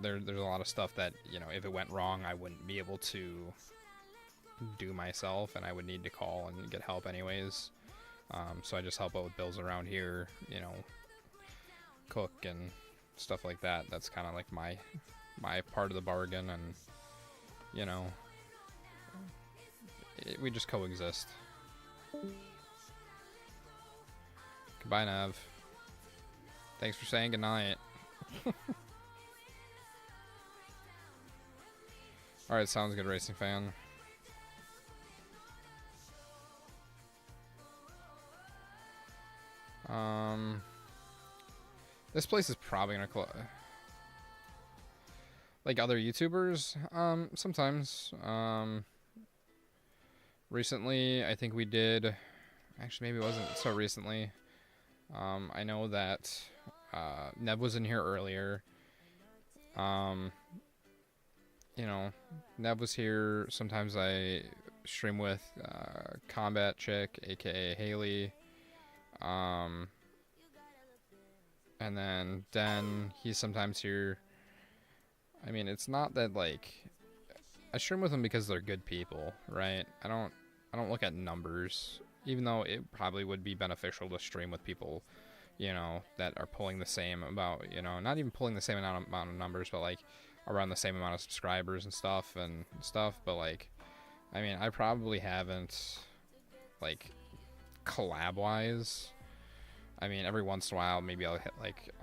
there's a lot of stuff that, you know, if it went wrong, I wouldn't be able to do myself, and I would need to call and get help anyways. So I just help out with bills around here, you know, cook and stuff like that. That's kind of like my part of the bargain, and you know, we just coexist. Goodbye, Nav. Thanks for saying goodnight. Alright, sounds good, racing fan. This place is probably gonna close. Like other YouTubers, sometimes. Recently, I think we did. Actually, maybe it wasn't so recently. I know that Neb was in here earlier. You know, Neb was here. Sometimes I stream with Combat Chick, aka Haley. And then Den, he's sometimes here. I mean, it's not that like I stream with them because they're good people, right? I don't look at numbers, even though it probably would be beneficial to stream with people, you know, that are pulling the same about, you know, not even pulling the same amount of numbers, but like around the same amount of subscribers and stuff. But like, I mean, I probably haven't, like, collab wise. I mean, every once in a while, maybe I'll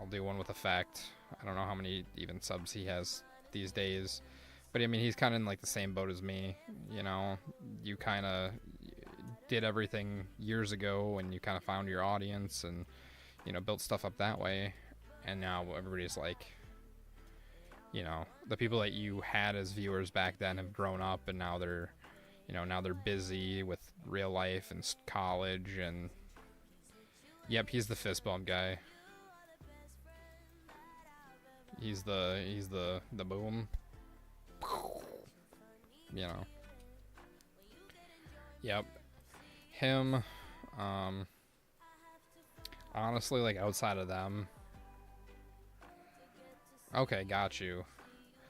do one with Effect. I don't know how many even subs he has these days, but I mean, he's kind of in like the same boat as me. You know, you kind of did everything years ago, and you kind of found your audience, and you know, built stuff up that way. And now everybody's like, you know, the people that you had as viewers back then have grown up, and now they're, you know, now they're busy with real life and college and. Yep, he's the fist bump guy. He's the boom. You know. Yep. Him. Honestly, like outside of them. Okay, got you.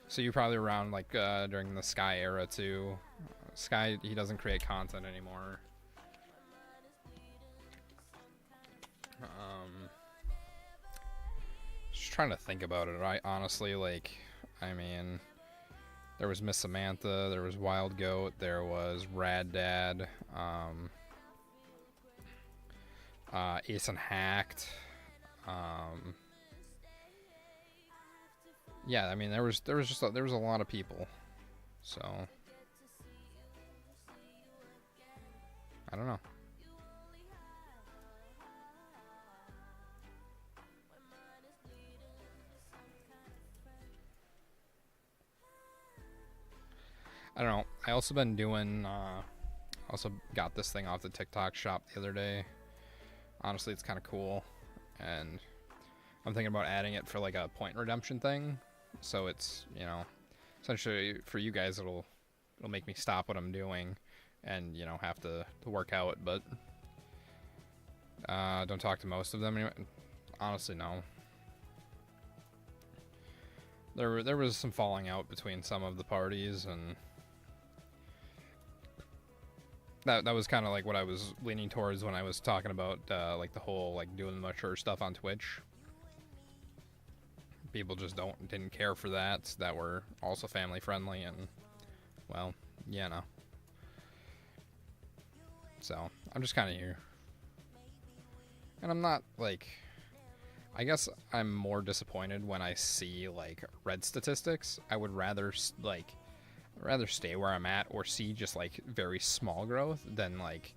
So you're probably around like during the Sky era too. Sky, he doesn't create content anymore. Just trying to think about it, right? Honestly, like, I mean, there was Miss Samantha, there was Wild Goat, there was Rad Dad, Ace and Hacked, yeah, I mean, there was a lot of people, so I don't know. I don't know. I also been doing, also got this thing off the TikTok shop the other day. Honestly, it's kind of cool, and I'm thinking about adding it for like a point redemption thing. So it's, you know, essentially for you guys, it'll make me stop what I'm doing, and you know, have to work out. But don't talk to most of them anyway. Honestly, no. There was some falling out between some of the parties, and that was kind of like what I was leaning towards when I was talking about like the whole like doing the mature stuff on Twitch. People just didn't care for that were also family friendly, and well, yeah, no. So I'm just kind of here, and I'm not like. I guess I'm more disappointed when I see like red statistics. I would rather stay where I'm at, or see just like very small growth than like,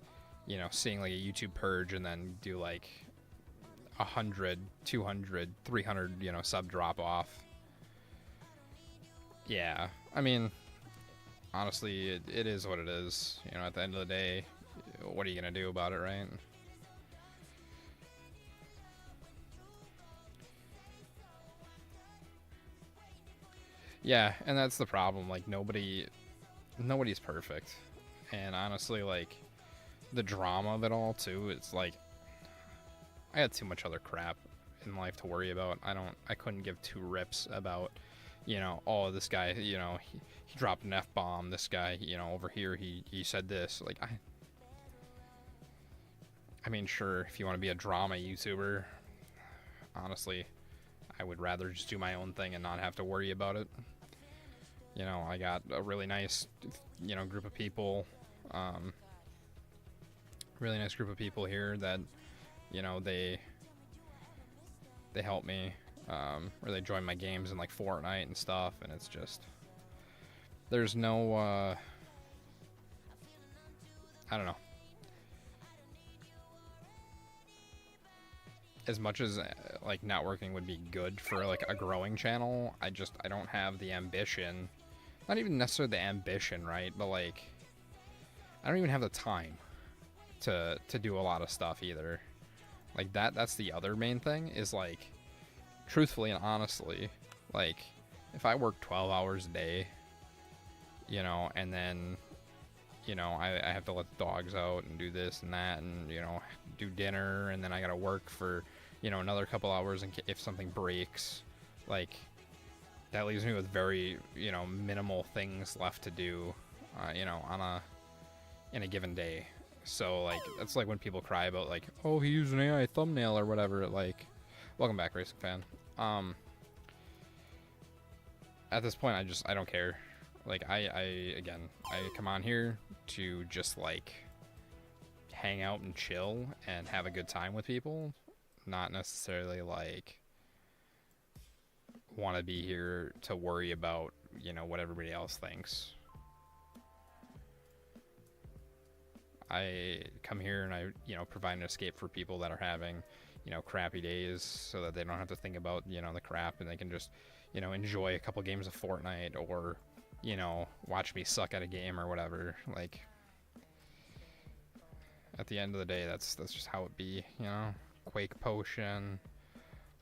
you know, seeing like a YouTube purge and then do like 100, 200, 300, you know, sub drop off. Yeah, I mean, honestly, it is what it is. You know, at the end of the day, what are you gonna do about it, right? Yeah, and that's the problem. Like nobody's perfect, and honestly, like the drama of it all too. It's like I had too much other crap in life to worry about. I couldn't give two rips about, oh, this guy, he dropped an F-bomb. This guy, over here, he said this. Like, I mean, sure, if you want to be a drama YouTuber, honestly, I would rather just do my own thing and not have to worry about it. I got a really nice, group of people, really nice group of people here that, they help me, or they join my games in like Fortnite and stuff, and it's just there's no I don't know. As much as like networking would be good for like a growing channel, I don't have the ambition. Not even necessarily the ambition, right? But like I don't even have the time to do a lot of stuff either. Like that's the other main thing is like truthfully and honestly, like if I work 12 hours a day, and then I have to let the dogs out and do this and that and do dinner, and then I gotta work for another couple hours if something breaks, like that leaves me with very minimal things left to do in a given day. So like that's like when people cry about like, oh, he used an AI thumbnail or whatever. Like, welcome back, Racing Fan. At this point I don't care. Like I come on here to just like hang out and chill and have a good time with people, not necessarily like want to be here to worry about what everybody else thinks. I come here and I provide an escape for people that are having crappy days, so that they don't have to think about the crap, and they can just enjoy a couple games of Fortnite, or watch me suck at a game or whatever. Like at the end of the day, that's just how it be. Quake potion,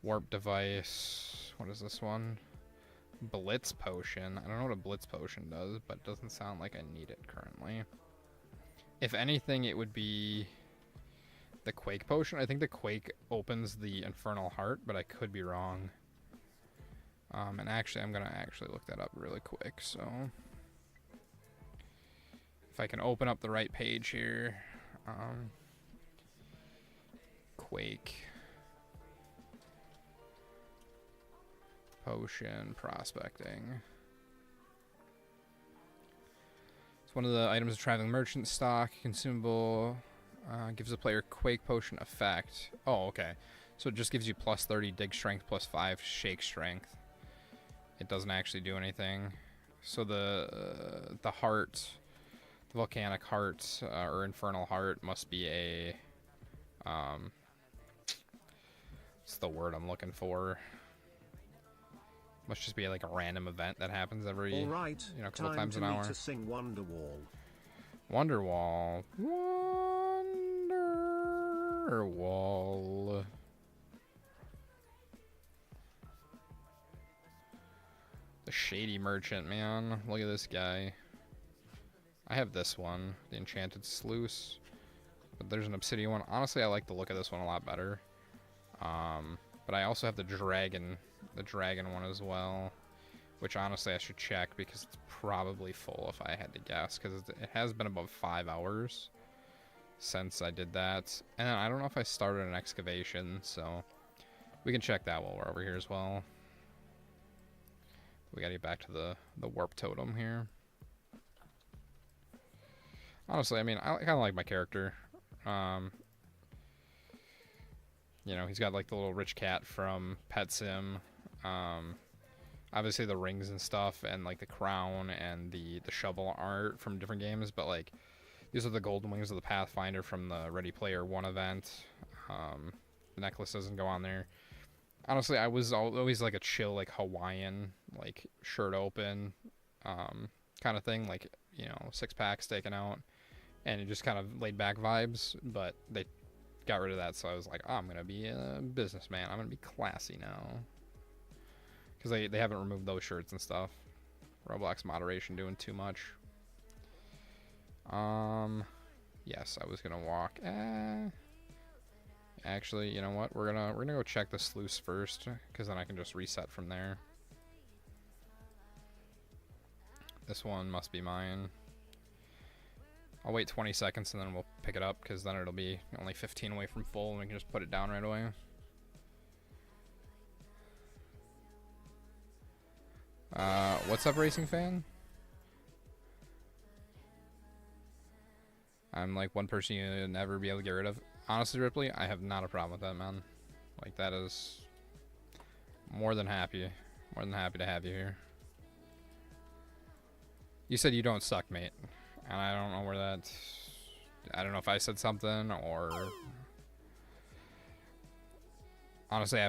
warp device. What is this one? Blitz potion. I don't know what a blitz potion does, but it doesn't sound like I need it currently. If anything, it would be the Quake potion. I think the Quake opens the Infernal Heart, but I could be wrong. And actually, I'm going to actually look that up really quick. So, if I can open up the right page here. Quake potion prospecting. One of the items of traveling merchant stock, consumable, gives the player Quake potion effect. Oh, okay. So it just gives you plus 30 dig strength, plus 5 shake strength. It doesn't actually do anything. So the heart, the volcanic heart, or infernal heart must be a, what's the word I'm looking for? Must just be like a random event that happens every, all right, a couple times an hour. To sing Wonderwall. Wonderwall. Wonderwall. The shady merchant, man. Look at this guy. I have this one, the enchanted sluice, but there's an obsidian one. Honestly, I like the look of this one a lot better. But I also have the dragon one as well, which honestly I should check because it's probably full if I had to guess, because it has been about 5 hours since I did that. And then I don't know if I started an excavation, so we can check that while we're over here as well. We gotta get back to the warp totem here. Honestly, I mean, I kind of like my character. He's got like the little rich cat from Pet Sim. Obviously the rings and stuff, and like the crown and the shovel art from different games, but like these are the golden wings of the Pathfinder from the Ready Player One event. The necklace doesn't go on there. Honestly, I was always like a chill, like Hawaiian, like shirt open, kind of thing, like 6-pack taken out, and it just kind of laid back vibes. But they got rid of that, so I was like, oh, I'm gonna be a businessman. I'm gonna be classy now, because they haven't removed those shirts and stuff. Roblox moderation doing too much. Yes, I was gonna walk. Actually, you know what? We're gonna go check the sluice first, because then I can just reset from there. This one must be mine. I'll wait 20 seconds and then we'll pick it up, because then it'll be only 15 away from full and we can just put it down right away. What's up, Racing Fan? I'm like one person you'll never be able to get rid of. Honestly, Ripley, I have not a problem with that, man. Like, that is more than happy. More than happy to have you here. You said you don't suck, mate. And I don't know where that... I don't know if I said something or... Honestly,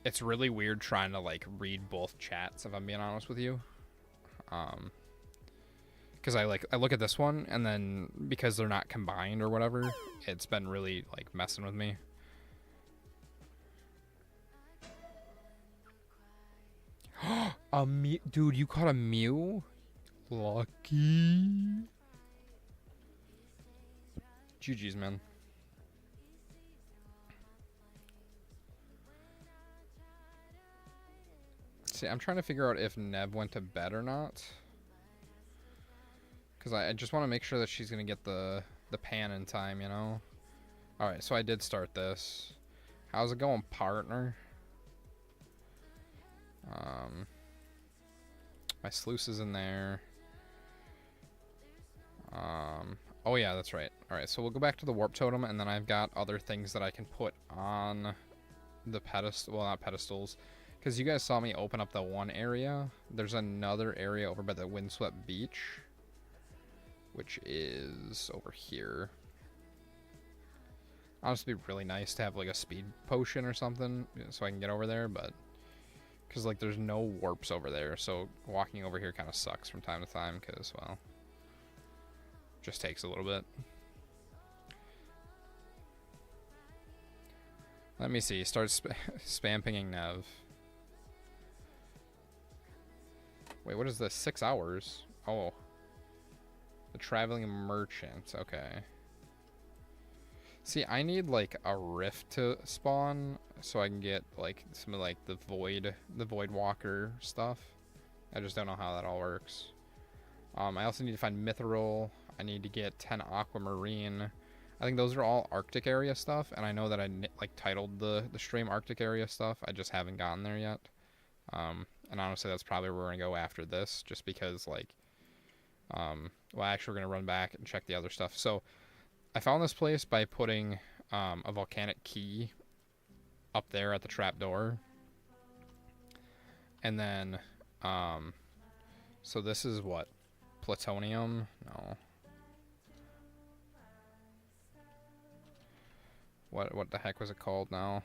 it's really weird trying to, like, read both chats, if I'm being honest with you. Because I look at this one, and then because they're not combined or whatever, it's been really, like, messing with me. A Mew? Dude, you caught a Mew? Lucky. GG's, man. See, I'm trying to figure out if Neb went to bed or not. Because I just want to make sure that she's going to get the pan in time, you know? Alright, so I did start this. How's it going, partner? My sluice is in there. Oh yeah, that's right. Alright, so we'll go back to the warp totem, and then I've got other things that I can put on the pedestal. Well, not pedestals. Because you guys saw me open up the one area. There's another area over by the windswept beach, which is over here. Honestly, it'd be really nice to have like a speed potion or something so I can get over there, but because like there's no warps over there, so walking over here kind of sucks from time to time because, well, just takes a little bit. Let me see. Start spam pinging Nev. Wait, what is this? 6 hours? Oh. The traveling merchant. Okay. See, I need like a rift to spawn so I can get like some of like the void walker stuff. I just don't know how that all works. I also need to find mithril. I need to get 10 aquamarine. I think those are all Arctic area stuff, and I know that I like titled the stream Arctic area stuff. I just haven't gotten there yet. And honestly, that's probably where we're gonna go after this, just because like, well, actually, we're gonna run back and check the other stuff. So, I found this place by putting a volcanic key up there at the trapdoor, and then, so this is what, plutonium? No. What the heck was it called now?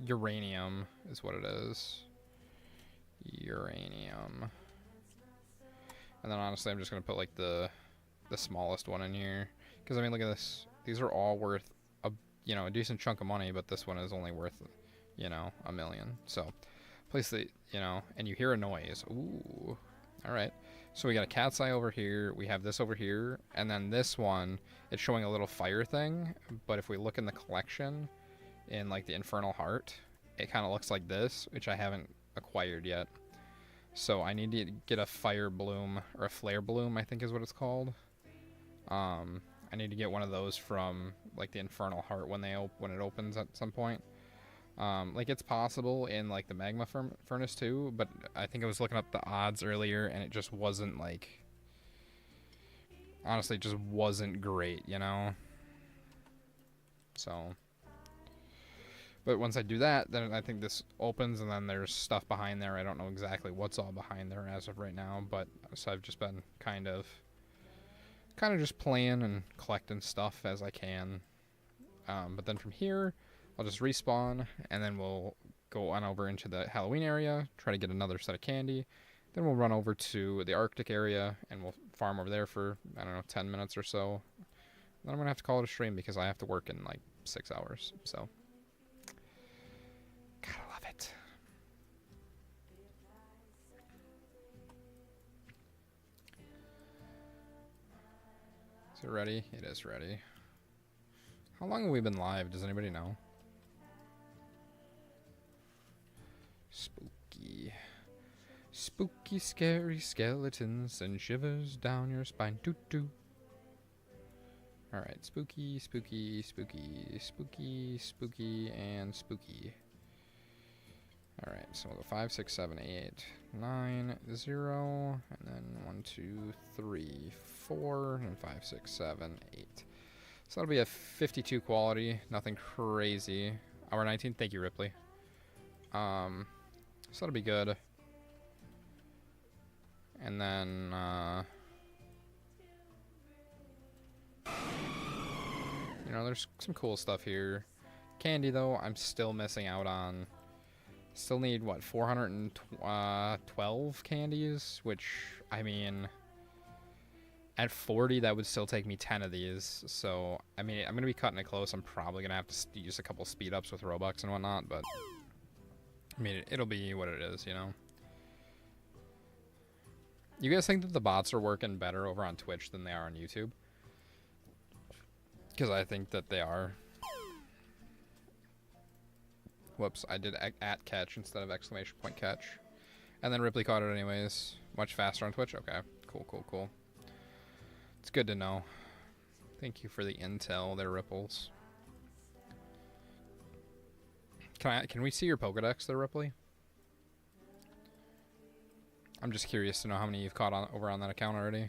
Uranium is what it is. Uranium. And then honestly, I'm just gonna put like the smallest one in here, because I mean, look at this. These are all worth a decent chunk of money, but this one is only worth $1 million. So place the and you hear a noise. Ooh, all right. So we got a cat's eye over here. We have this over here, and then this one, it's showing a little fire thing. But if we look in the collection, in like the infernal heart, it kind of looks like this, which I haven't acquired yet. So I need to get a fire bloom, or a flare bloom, I think is what it's called. I need to get one of those from like the infernal heart when it opens at some point. Like it's possible in like the magma furnace too, but I think I was looking up the odds earlier and it just wasn't like, honestly, it just wasn't great, So, but once I do that, then I think this opens, and then there's stuff behind there. I don't know exactly what's all behind there as of right now, but so I've just been kind of just playing and collecting stuff as I can. But then from here, I'll just respawn, and then we'll go on over into the Halloween area, try to get another set of candy. Then we'll run over to the Arctic area, and we'll farm over there for, I don't know, 10 minutes or so. Then I'm going to have to call it a stream because I have to work in like 6 hours. So, Is it ready? It is ready. How long have we been live? Does anybody know? Spooky. Spooky, scary skeletons and shivers down your spine. Toot toot. Alright, spooky, spooky, spooky, spooky, spooky, and spooky. Alright, so we'll go 5, 6, 7, 8, 9, 0, and then 1, 2, 3, 4, and 5, 6, 7, 8. So that'll be a 52 quality, nothing crazy. Hour 19, thank you, Ripley. So that'll be good. And then, you know, there's some cool stuff here. Candy, though, I'm still missing out on. Still need, what, 412 candies? Which, I mean, at 40, that would still take me 10 of these. So, I mean, I'm going to be cutting it close. I'm probably going to have to use a couple speed ups with Robux and whatnot. But, I mean, it'll be what it is, you know? You guys think that the bots are working better over on Twitch than they are on YouTube? Because I think that they are. Whoops, I did at catch instead of exclamation point catch. And then Ripley caught it anyways. Much faster on Twitch? Okay, cool, cool, cool. It's good to know. Thank you for the intel there, Ripples. Can we see your Pokedex there, Ripley? I'm just curious to know how many you've caught over on that account already.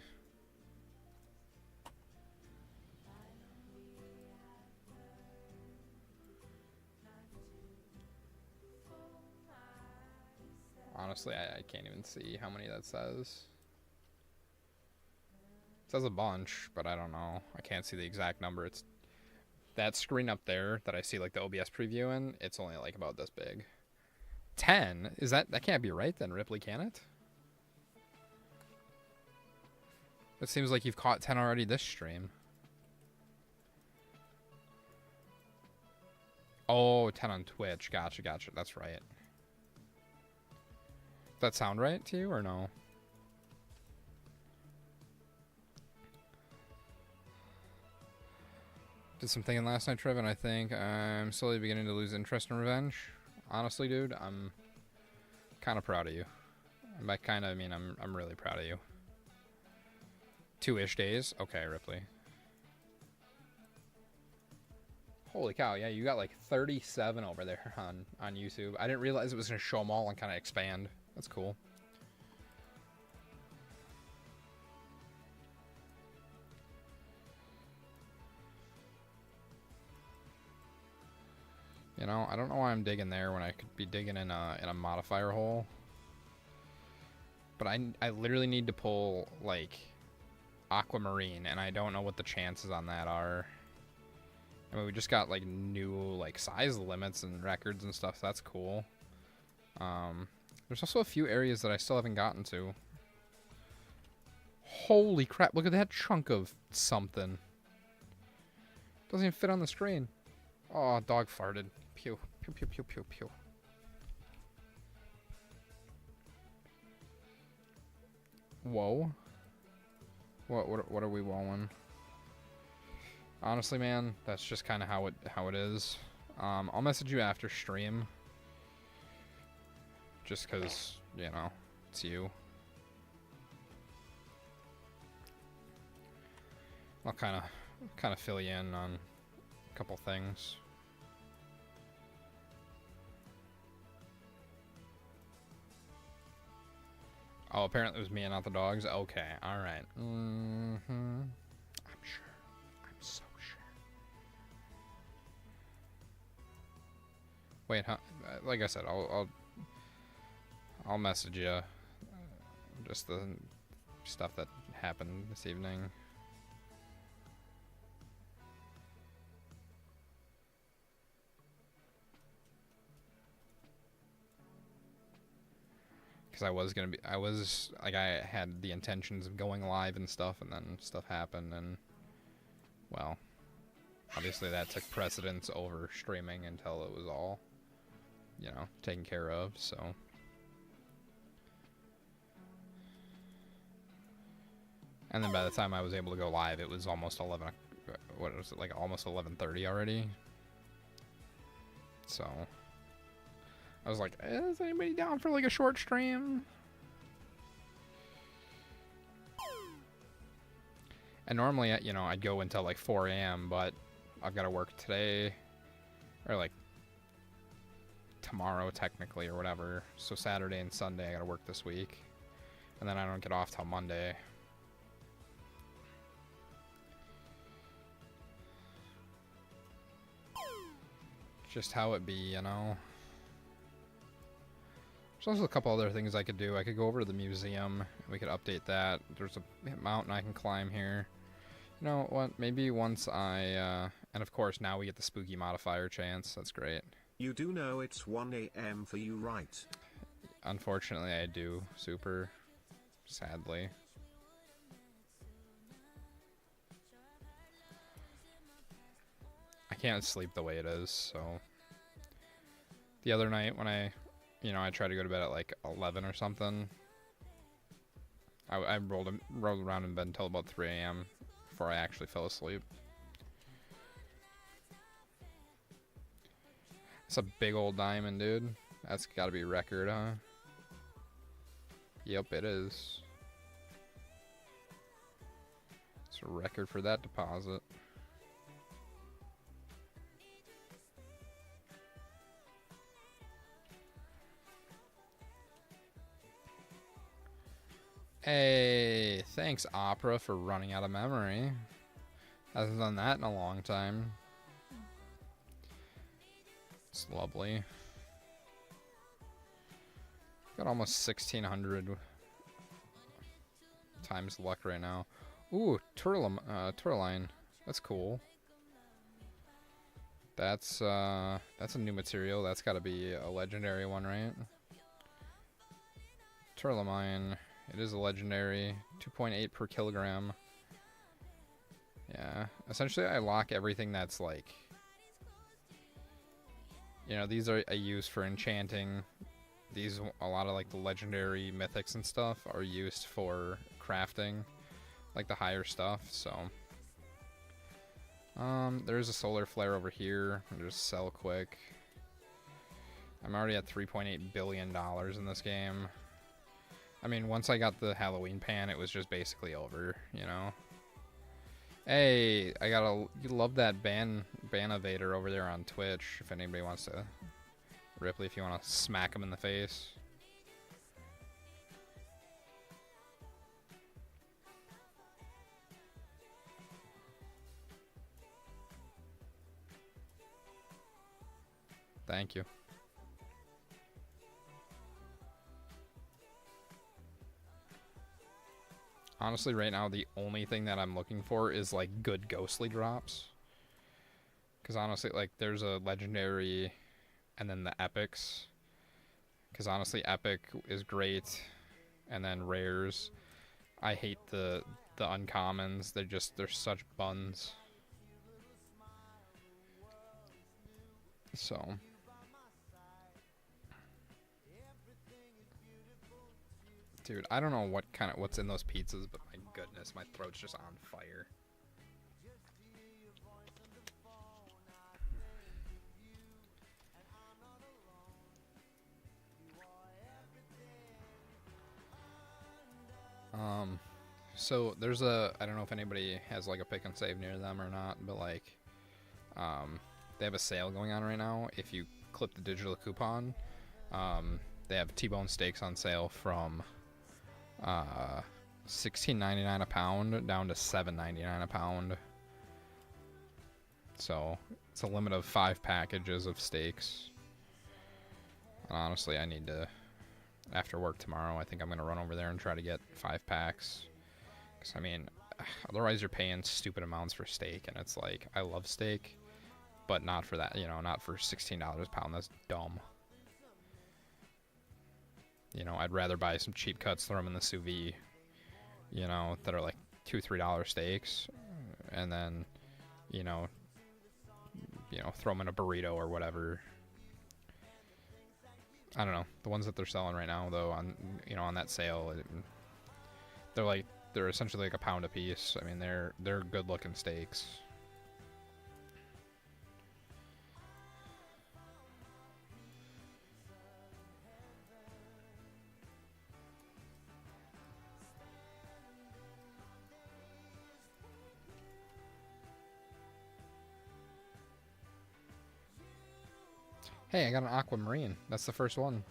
Honestly, I can't even see how many that says. It says a bunch, but I don't know. I can't see the exact number. It's that screen up there that I see like the OBS preview in. It's only like about this big. 10? Is that can't be right then, Ripley, can it? It seems like you've caught 10 already this stream. Oh, 10 on Twitch. Gotcha, gotcha. That's right. Does that sound right to you or no? Did some thinking last night, Trev, and I think I'm slowly beginning to lose interest in revenge. Honestly, dude, I'm kind of proud of you. And by kind of, I mean I'm really proud of you. 2-ish days? Okay, Ripley. Holy cow, yeah, you got like 37 over there on YouTube. I didn't realize it was going to show them all and kind of expand. That's cool. You know, I don't know why I'm digging there when I could be digging in a modifier hole. But I literally need to pull, like, aquamarine, and I don't know what the chances on that are. I mean, we just got, like, new, like, size limits and records and stuff, so that's cool. There's also a few areas that I still haven't gotten to. Holy crap, look at that chunk of something. Doesn't even fit on the screen. Oh, dog farted. Pew, pew, pew, pew, pew, pew. Whoa. What are we wowing? Honestly, man, that's just kind of how it is. I'll message you after stream. Just because, you know, it's you. I'll kind of fill you in on a couple things. Oh, apparently it was me and not the dogs. Okay, all right. I'm sure. I'm so sure. Wait, huh? Like I said, I'll message you. Just the stuff that happened this evening. Because I had the intentions of going live and stuff, and then stuff happened, and, well, obviously that took precedence over streaming until it was all, you know, taken care of, so. And then by the time I was able to go live, it was almost 11. What was it, like almost 11:30 already? So I was like, is anybody down for like a short stream? And normally, you know, I'd go until like 4 a.m., but I've got to work today, or like tomorrow technically, or whatever. So Saturday and Sunday I got to work this week, and then I don't get off till Monday. Just how it be, you know. There's also a couple other things I could do. I could go over to the museum. We could update that. There's a mountain I can climb here. You know what? Maybe once I... and of course, now we get the spooky modifier chance. That's great. You do know it's 1 a.m. for you, right? Unfortunately, I do. Super. Sadly. I can't sleep the way it is, so... The other night when I tried to go to bed at like 11 or something. I rolled around in bed until about 3 a.m. before I actually fell asleep. It's a big old diamond, dude. That's gotta be record, huh? Yep, it is. It's a record for that deposit. Hey, thanks Opera for running out of memory. Hasn't done that in a long time. It's lovely. Got almost 1,600 times luck right now. Ooh, Turline. That's cool. That's a new material. That's got to be a legendary one, right? Turlamine. It is a legendary. 2.8 per kilogram. Yeah. Essentially, I lock everything that's like... You know, these are I use for enchanting. These, a lot of like the legendary mythics and stuff are used for crafting. Like the higher stuff, so... there's a solar flare over here. I'll just sell quick. I'm already at $3.8 billion in this game. I mean, once I got the Halloween pan, it was just basically over, you know? Hey, you love that Ban-Evader over there on Twitch, if anybody wants to... Ripley, if you want to smack him in the face. Thank you. Honestly, right now, the only thing that I'm looking for is, like, good ghostly drops. Because, honestly, like, there's a legendary and then the epics. Because, honestly, epic is great. And then rares. I hate the uncommons. They're such buns. So... Dude, I don't know what's in those pizzas, but my goodness, my throat's just on fire. So there's I don't know if anybody has like a pick and save near them or not, but like, they have a sale going on right now. If you clip the digital coupon, they have T-bone steaks on sale from $16.99 a pound down to $7.99 a pound. So it's a limit of 5 packages of steaks. And honestly, I need to, after work tomorrow, I think I'm gonna run over there and try to get 5 packs. Because I mean, otherwise you're paying stupid amounts for steak, and it's like, I love steak, but not for that, you know, not for $16 a pound. That's dumb. You know, I'd rather buy some cheap cuts, throw them in the sous vide, you know, that are like $2-3 steaks, and then, you know, throw them in a burrito or whatever. I don't know. The ones that they're selling right now, though, on that sale, they're they're essentially like a pound a piece. I mean, they're good looking steaks. Hey, I got an aquamarine. That's the first one.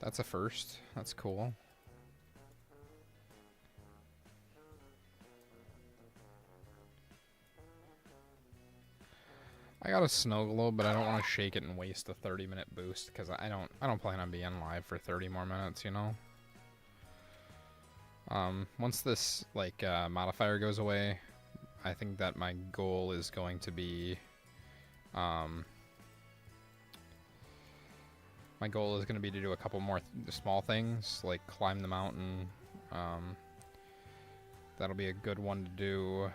That's a first. That's cool. I got a snow globe, but I don't want to shake it and waste a 30-minute boost because I don't plan on being live for 30 more minutes, you know. Once this like modifier goes away, I think that my goal is going to be my goal is going to be to do a couple more small things, like climb the mountain. That'll be a good one to do.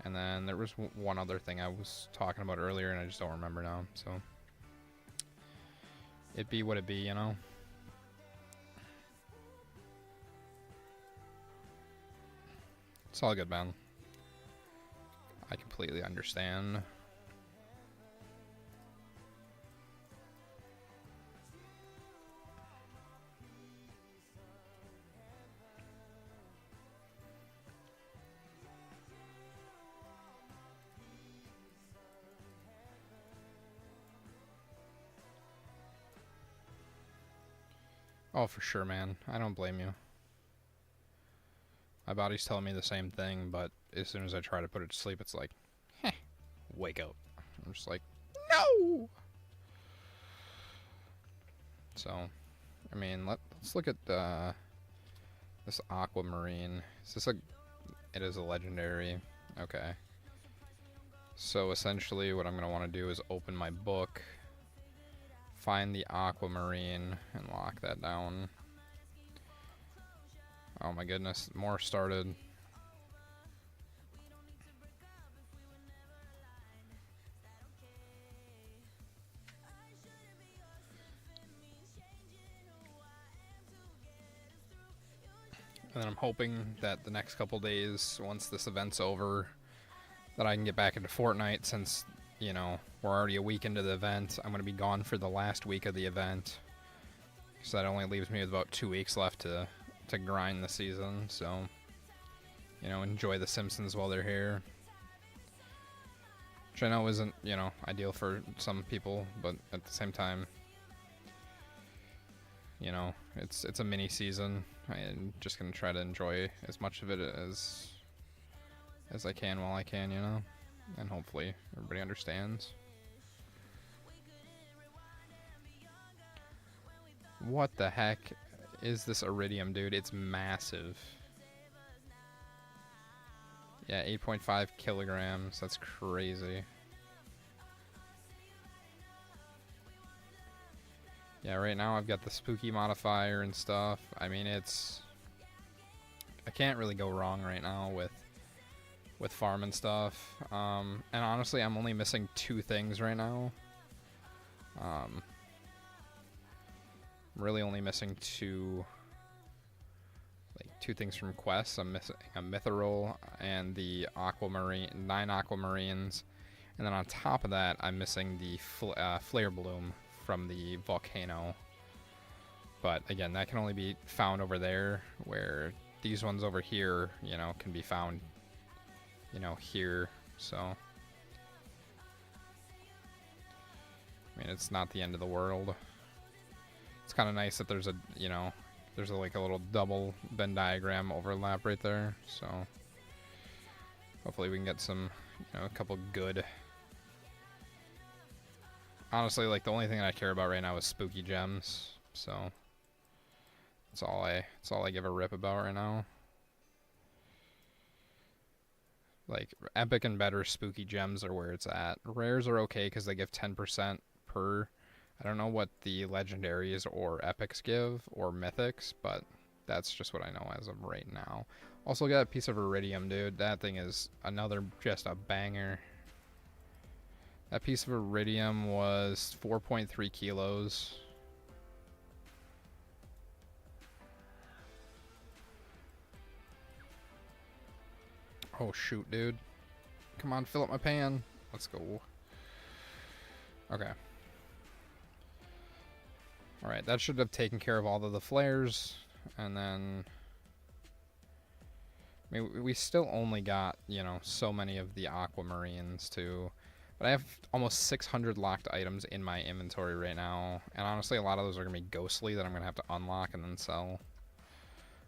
And then there was one other thing I was talking about earlier, and I just don't remember now. So it be what it be, you know. It's all good, man. I completely understand. Oh, for sure, man. I don't blame you. My body's telling me the same thing, but as soon as I try to put it to sleep, it's like, heh, wake up. I'm just like, no! So, I mean, let's look at this aquamarine. Is this a... It is a legendary. Okay. So, essentially, what I'm going to want to do is open my book, find the aquamarine, and lock that down. Oh my goodness, more started. And then I'm hoping that the next couple days, once this event's over, that I can get back into Fortnite since, you know, we're already a week into the event. I'm going to be gone for the last week of the event. So that only leaves me with about 2 weeks left to grind the season. So, you know, enjoy the Simpsons while they're here. Which I know isn't, you know, ideal for some people, but at the same time, you know, it's a mini season. I'm just going to try to enjoy as much of it as I can while I can, you know. And hopefully everybody understands. What the heck is this iridium, dude? It's massive. Yeah, 8.5 kilograms. That's crazy. Yeah, right now I've got the spooky modifier and stuff. I mean, I can't really go wrong right now with farm and stuff. And honestly, I'm only missing 2 things right now. I'm really only missing 2 things from quests. I'm missing a mithril and the aquamarine, 9 aquamarines, and then on top of that, I'm missing the flare bloom from the volcano. But again, that can only be found over there, where these ones over here, you know, can be found, you know, here. So, I mean, it's not the end of the world. It's kind of nice that there's a, you know, there's like a little double Venn diagram overlap right there. So, hopefully we can get some, you know, a couple good. Honestly, like, the only thing that I care about right now is spooky gems. So, that's all I give a rip about right now. Like, epic and better spooky gems are where it's at. Rares are okay because they give 10% per. I don't know what the legendaries or epics give, or mythics, but that's just what I know as of right now. Also got a piece of iridium, dude. That thing is another, just a banger. That piece of iridium was 4.3 kilos. Oh, shoot, dude. Come on, fill up my pan. Let's go. Okay. Alright, that should have taken care of all of the flares. And then... I mean, we still only got, you know, so many of the aquamarines, too. But I have almost 600 locked items in my inventory right now. And honestly, a lot of those are going to be ghostly that I'm going to have to unlock and then sell.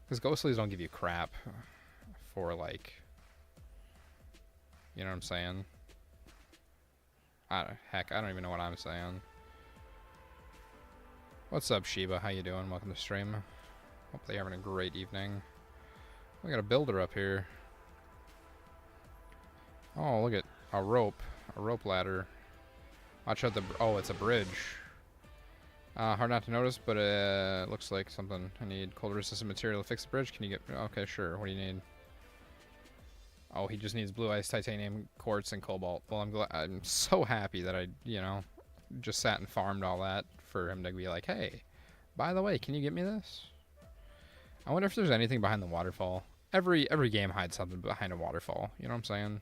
Because ghostlies don't give you crap for, like... You know what I'm saying? Heck, I don't even know what I'm saying. What's up, Sheba? How you doing? Welcome to stream. Hopefully you're having a great evening. We got a builder up here. Oh, look at a rope ladder. Watch out oh, it's a bridge. Hard not to notice, but it looks like something. I need cold resistant material to fix the bridge. Can you get... Okay, sure. What do you need? Oh, he just needs blue ice, titanium, quartz, and cobalt. Well, I'm so happy that I, you know, just sat and farmed all that for him to be like, hey, by the way, can you get me this? I wonder if there's anything behind the waterfall. Every game hides something behind a waterfall. You know what I'm saying?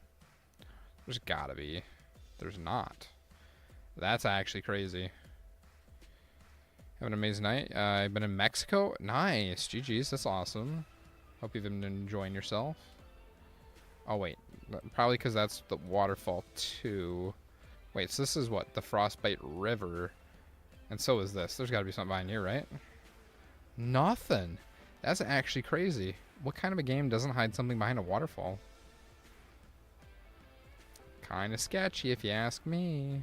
There's gotta be. There's not. That's actually crazy. Have an amazing night. I've been in Mexico. Nice. GG's. That's awesome. Hope you've been enjoying yourself. Oh, wait. Probably because that's the waterfall, too. Wait, so this is what? The Frostbite River. And so is this. There's got to be something behind here, right? Nothing. That's actually crazy. What kind of a game doesn't hide something behind a waterfall? Kind of sketchy, if you ask me.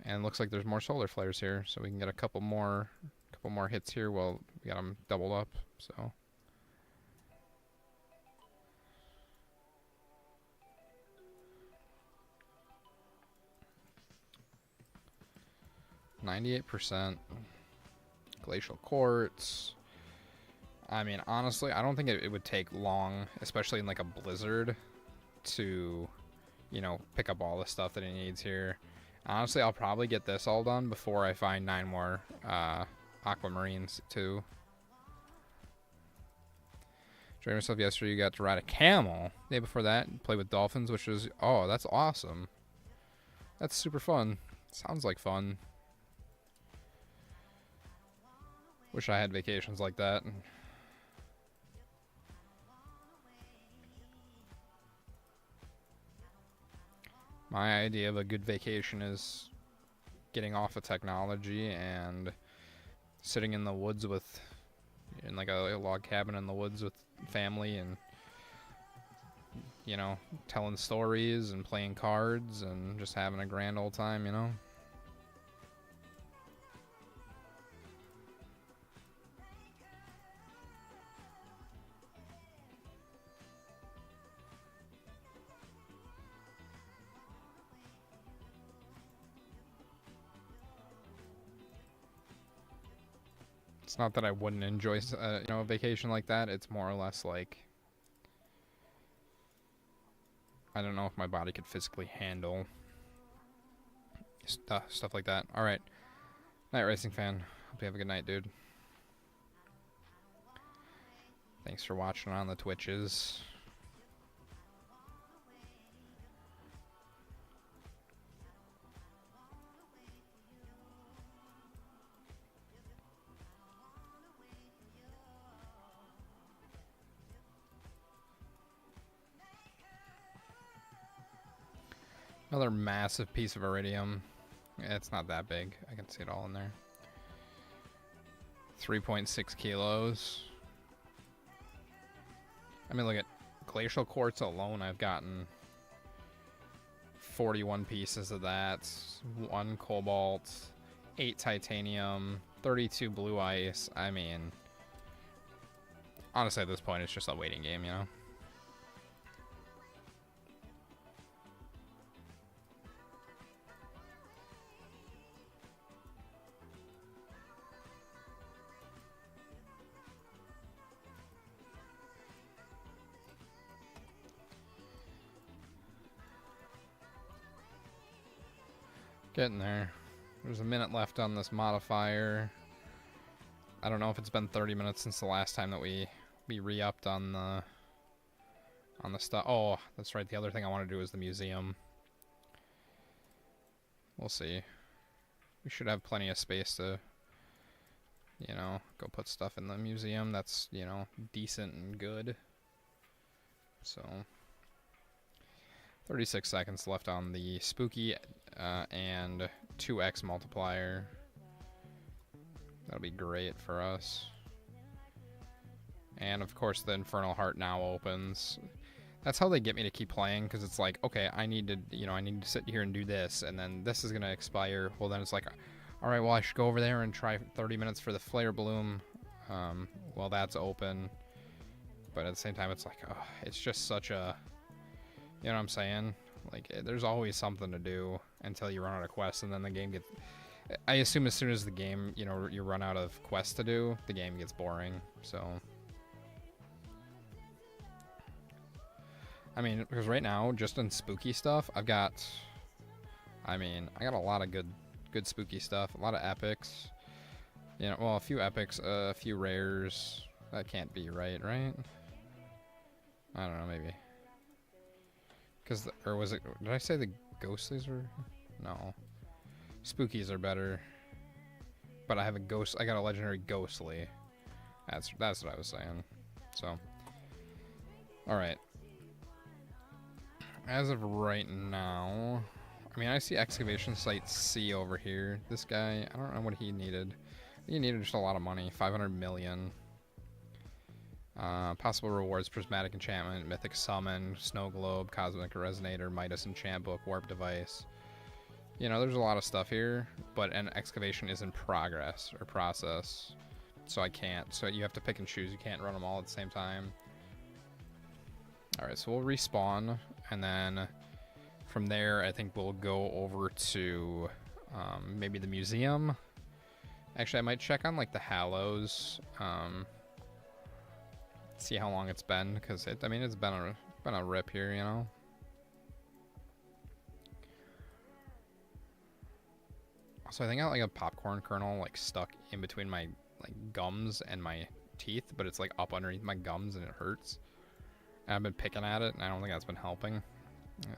And looks like there's more solar flares here, so we can get a couple more hits here. Well, we got them doubled up, so. %. Glacial quartz. I mean, honestly, I don't think it would take long, especially in like a blizzard, to, you know, pick up all the stuff that it needs here. Honestly, I'll probably get this all done before I find 9 more aquamarines, too. Enjoyed myself yesterday. You got to ride a camel. The day before that, play with dolphins, which was... Oh, that's awesome. That's super fun. Sounds like fun. Wish I had vacations like that. My idea of a good vacation is getting off of technology and sitting in the woods in like a log cabin in the woods with family and, you know, telling stories and playing cards and just having a grand old time, you know? It's not that I wouldn't enjoy, you know, a vacation like that. It's more or less like, I don't know if my body could physically handle stuff like that. All right, night racing fan. Hope you have a good night, dude. Thanks for watching on the Twitches. Another massive piece of iridium. It's not that big. I can see it all in there. 3.6 kilos. I mean, look at glacial quartz alone. I've gotten 41 pieces of that. 1 cobalt, 8 titanium, 32 blue ice. I mean, honestly, at this point, it's just a waiting game, you know? Getting there. There's a minute left on this modifier. I don't know if it's been 30 minutes since the last time that we re-upped on the stuff. Oh, that's right. The other thing I want to do is the museum. We'll see. We should have plenty of space to, you know, go put stuff in the museum that's, you know, decent and good. So, 36 seconds left on the spooky and 2x multiplier. That'll be great for us. And of course the Infernal Heart now opens. That's how they get me to keep playing, because it's like, okay, I need to, you know, I need to sit here and do this, and then this is gonna expire. Well, then it's like, all right, well, I should go over there and try 30 minutes for the Flare Bloom. Well, that's open, but at the same time, it's like, oh, it's just such a, you know what I'm saying? Like, there's always something to do until you run out of quests, and then the game gets. I assume as soon as the game, you know, you run out of quests to do, the game gets boring. So. I mean, because right now, just in spooky stuff, I've got, I mean, I got a lot of good spooky stuff, a lot of epics, you know, well, a few epics, a few rares. That can't be right? I don't know, maybe. Because, or was it, did I say the ghostlies were, no. Spookies are better. But I have a ghost, I got a legendary ghostly. That's what I was saying. So, alright. As of right now, I mean, I see excavation site C over here. This guy, I don't know what he needed. He needed just a lot of money, 500 million. Possible rewards: prismatic enchantment, mythic summon, snow globe, cosmic resonator, Midas enchant book, warp device. You know, there's a lot of stuff here, but an excavation is in progress or process, so I can't. So you have to pick and choose. You can't run them all at the same time. All right, so we'll respawn. And then from there, I think we'll go over to maybe the museum. Actually, I might check on like the Hallows. See how long it's been, because I mean, it's been a rip here, you know. So I think I got like a popcorn kernel like stuck in between my like gums and my teeth, but it's like up underneath my gums and it hurts. And I've been picking at it, and I don't think that's been helping.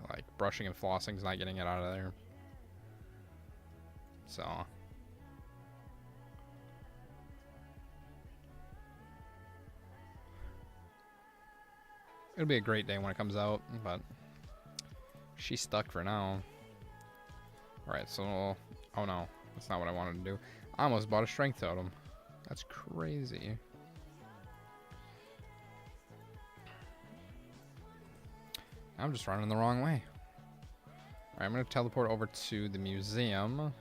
Like, brushing and flossing is not getting it out of there. So. It'll be a great day when it comes out, but she's stuck for now. Alright, so. Oh no, that's not what I wanted to do. I almost bought a strength totem. That's crazy. I'm just running the wrong way. Alright, I'm going to teleport over to the museum.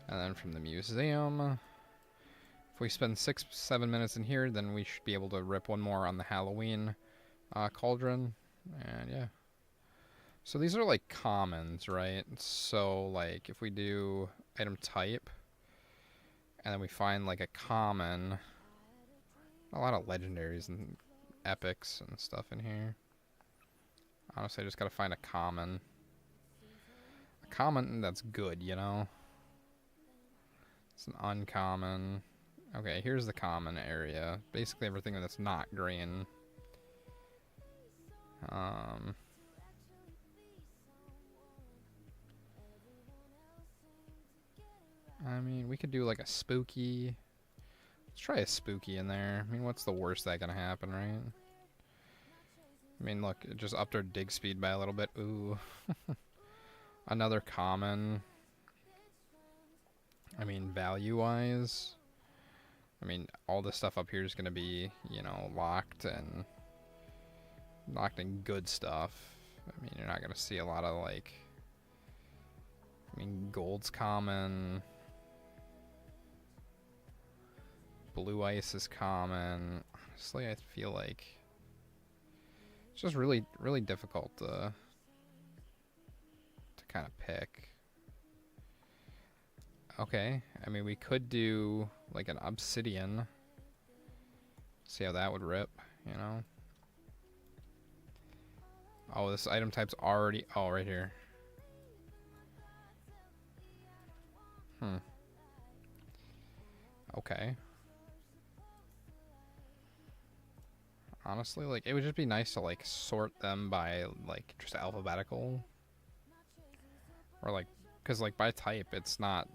And then from the museum, if we spend 6-7 minutes in here, then we should be able to rip one more on the Halloween cauldron. And yeah. So these are like commons, right? So like if we do item type, and then we find like a common, a lot of legendaries and epics and stuff in here. Honestly, I just gotta find a common. A common that's good, you know? It's an uncommon. Okay, here's the common area. Basically everything that's not green. I mean, we could do like a spooky. Let's try a spooky in there. I mean, what's the worst that gonna happen, right? I mean, look, it just upped our dig speed by a little bit. Ooh. Another common. I mean, value-wise, I mean, all this stuff up here is going to be, you know, locked in good stuff. I mean, you're not going to see a lot of, like, I mean, gold's common. Blue ice is common. Honestly, I feel like it's just really, really difficult to kind of pick. Okay, I mean, we could do like an obsidian. See how that would rip, you know? Oh, this item type's already... Oh, right here. okay. Honestly, like, it would just be nice to, like, sort them by, like, just alphabetical. Or, like, because, like, by type, it's not,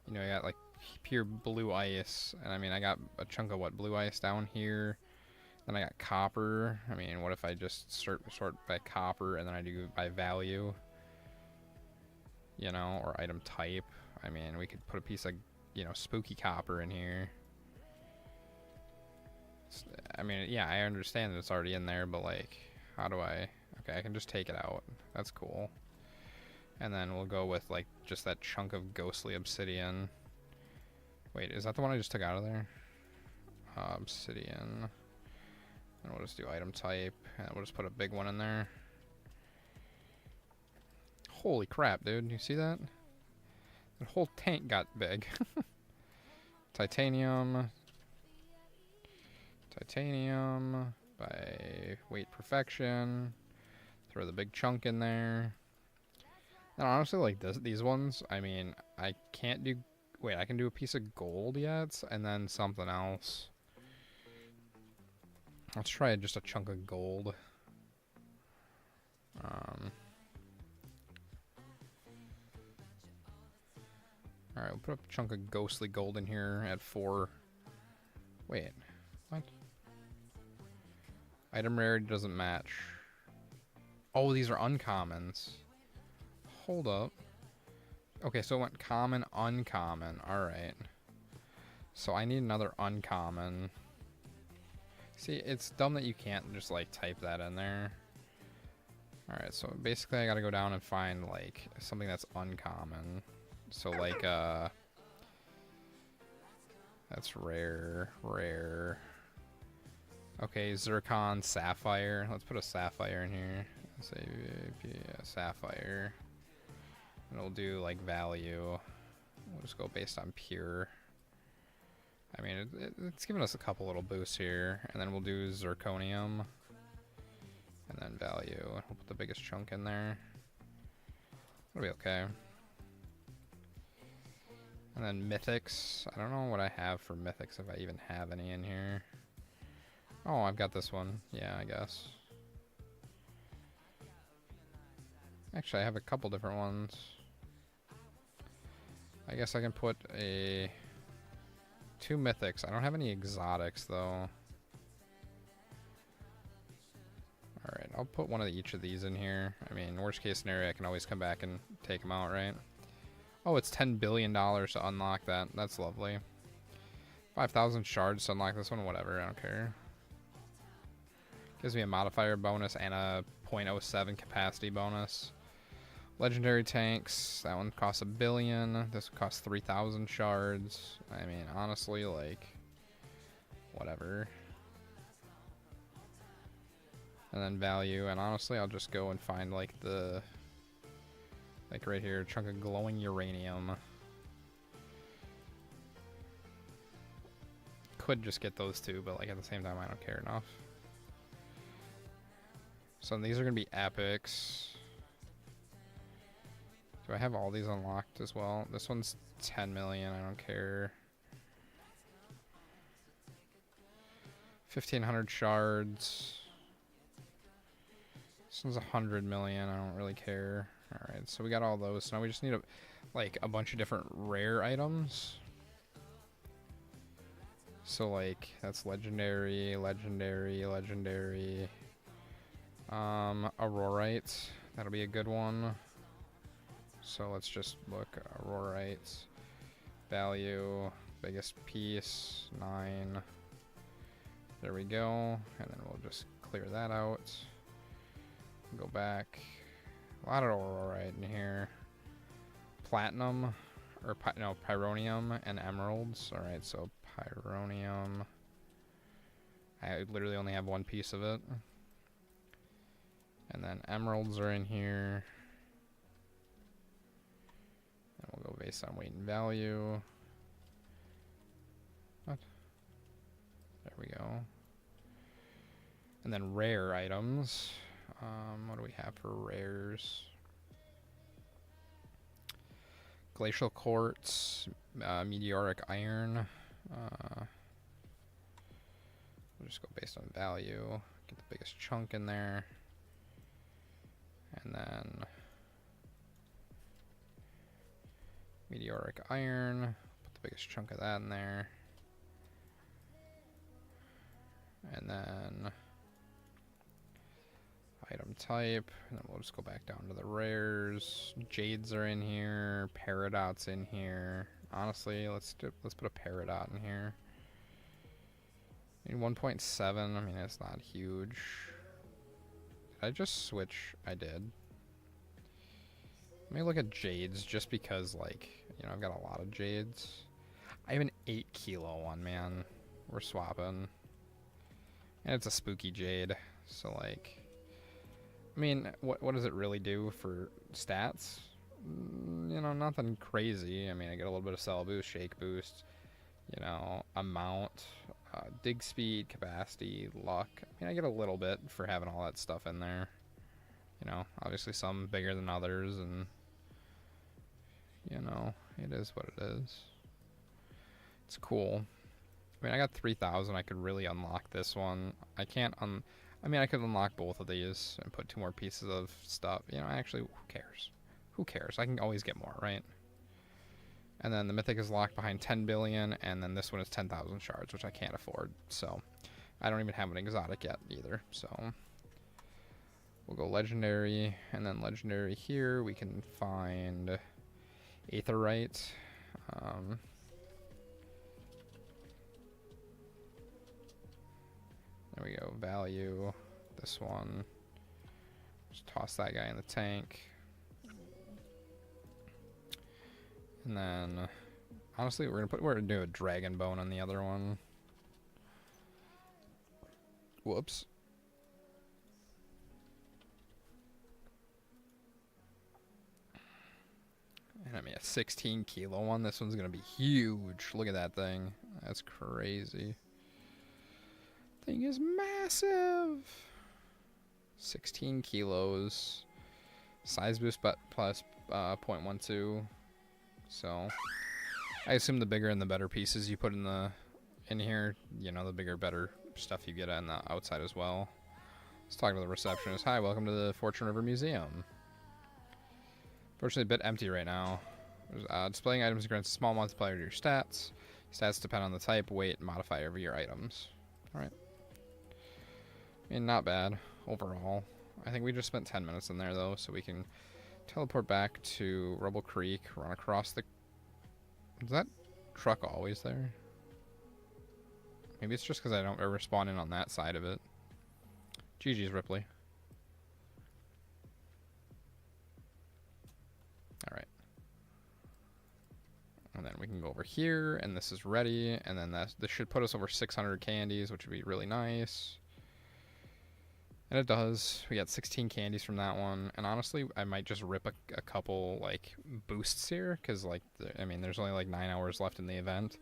you know, you got, like, pure blue ice. And, I mean, I got a chunk of, what, blue ice down here. Then I got copper. I mean, what if I just sort by copper and then I do by value? You know, or item type. I mean, we could put a piece of, you know, spooky copper in here. I mean, yeah, I understand that it's already in there, but, like, how do I... Okay, I can just take it out. That's cool. And then we'll go with, like, just that chunk of ghostly obsidian. Wait, is that the one I just took out of there? Obsidian. And we'll just do item type, and we'll just put a big one in there. Holy crap, dude. You see that? The whole tank got big. Titanium. Titanium by weight perfection. Throw the big chunk in there. And honestly, like these ones, I mean, I can't do... Wait, I can do a piece of gold yet, and then something else. Let's try just a chunk of gold. Alright, we'll put a chunk of ghostly gold in here at 4. Wait, what? Item rarity doesn't match. Oh, these are uncommons. Hold up. Okay, so it went common, uncommon. Alright. So I need another uncommon. See, it's dumb that you can't just, like, type that in there. Alright, so basically I gotta go down and find, like, something that's uncommon. So, like, that's rare, rare. Okay, zircon, sapphire. Let's put a sapphire in here. Let's say sapphire. And we'll do, like, value. We'll just go based on pure. I mean, it's giving us a couple little boosts here. And then we'll do zirconium. And then value. We'll put the biggest chunk in there. It'll be okay. And then mythics. I don't know what I have for mythics, if I even have any in here. Oh, I've got this one. Yeah, I guess. Actually, I have a couple different ones. I guess I can put a... 2 mythics. I don't have any exotics, though. Alright, I'll put one of each of these in here. I mean, worst case scenario, I can always come back and take them out, right? Oh, it's $10 billion to unlock that. That's lovely. 5,000 shards to unlock this one. Whatever, I don't care. Gives me a modifier bonus and a 0.07 capacity bonus. Legendary tanks. That one costs $1 billion. This would cost 3,000 shards. I mean, honestly, like, whatever. And then value. And honestly, I'll just go and find, like, the... Like right here, a chunk of glowing uranium. Could just get those two, but, like, at the same time, I don't care enough. So these are going to be epics. Do I have all these unlocked as well? This one's 10 million, I don't care. 1,500 shards. This one's 100 million, I don't really care. Alright, so we got all those. Now we just need a bunch of different rare items. So, like, that's legendary, legendary, legendary. Aurorite. That'll be a good one. So let's just look. Aurorite. Value. Biggest piece. 9. There we go. And then we'll just clear that out. Go back. A lot of aurorite in here. Platinum. Or, no, pyronium and emeralds. Alright, so pyronium. I literally only have one piece of it. And then emeralds are in here. And we'll go based on weight and value. What? There we go. And then rare items. What do we have for rares? Glacial quartz, meteoric iron, We'll just go based on value. Get the biggest chunk in there. And then meteoric iron. Put the biggest chunk of that in there. And then item type. And then we'll just go back down to the rares. Jades are in here. Peridot's in here. Honestly, let's put a peridot in here. I mean, 1.7. I mean, it's not huge. Did I just switch? I did. Let me look at jades just because, like, you know, I've got a lot of jades. I have an 8 kilo one, man. We're swapping. And it's a spooky jade. So, like, I mean, what does it really do for stats? You know, nothing crazy. I mean, I get a little bit of cell boost, shake boost, you know, amount, dig speed, capacity, luck. I mean, I get a little bit for having all that stuff in there. You know, obviously some bigger than others, and, you know, it is what it is. It's cool. I mean, I got 3,000. I could really unlock this one. I can't I mean, I could unlock both of these and put 2 more pieces of stuff. You know, actually, who cares? Who cares? I can always get more, right? And then the mythic is locked behind 10 billion, and then this one is 10,000 shards, which I can't afford. So I don't even have an exotic yet either. So we'll go legendary, and then legendary here we can find aetherite. There we go, value, this one. Just toss that guy in the tank. And then, honestly, we're gonna do a dragon bone on the other one. Whoops. And I mean, a 16 kilo one. This one's gonna be huge. Look at that thing. That's crazy. Thing is massive. 16 kilos. Size boost but plus 0.12. So I assume the bigger and the better pieces you put in here, you know, the bigger, better stuff you get on the outside as well. Let's talk to the receptionist. Hi, welcome to the Fortune River Museum. Fortunately, a bit empty right now. Displaying items grants a small multiplier to your stats. Stats depend on the type, weight, and modifier of your items. All right. I mean, not bad overall. I think we just spent 10 minutes in there, though, so we can teleport back to Rubble Creek, run across the... Is that truck always there? Maybe it's just because I don't ever spawn in on that side of it. GG's, Ripley. Alright. And then we can go over here, and this is ready, and then this should put us over 600 candies, which would be really nice. And it does. We got 16 candies from that one. And honestly, I might just rip a couple, like, boosts here. Because, like, I mean, there's only, like, 9 hours left in the event.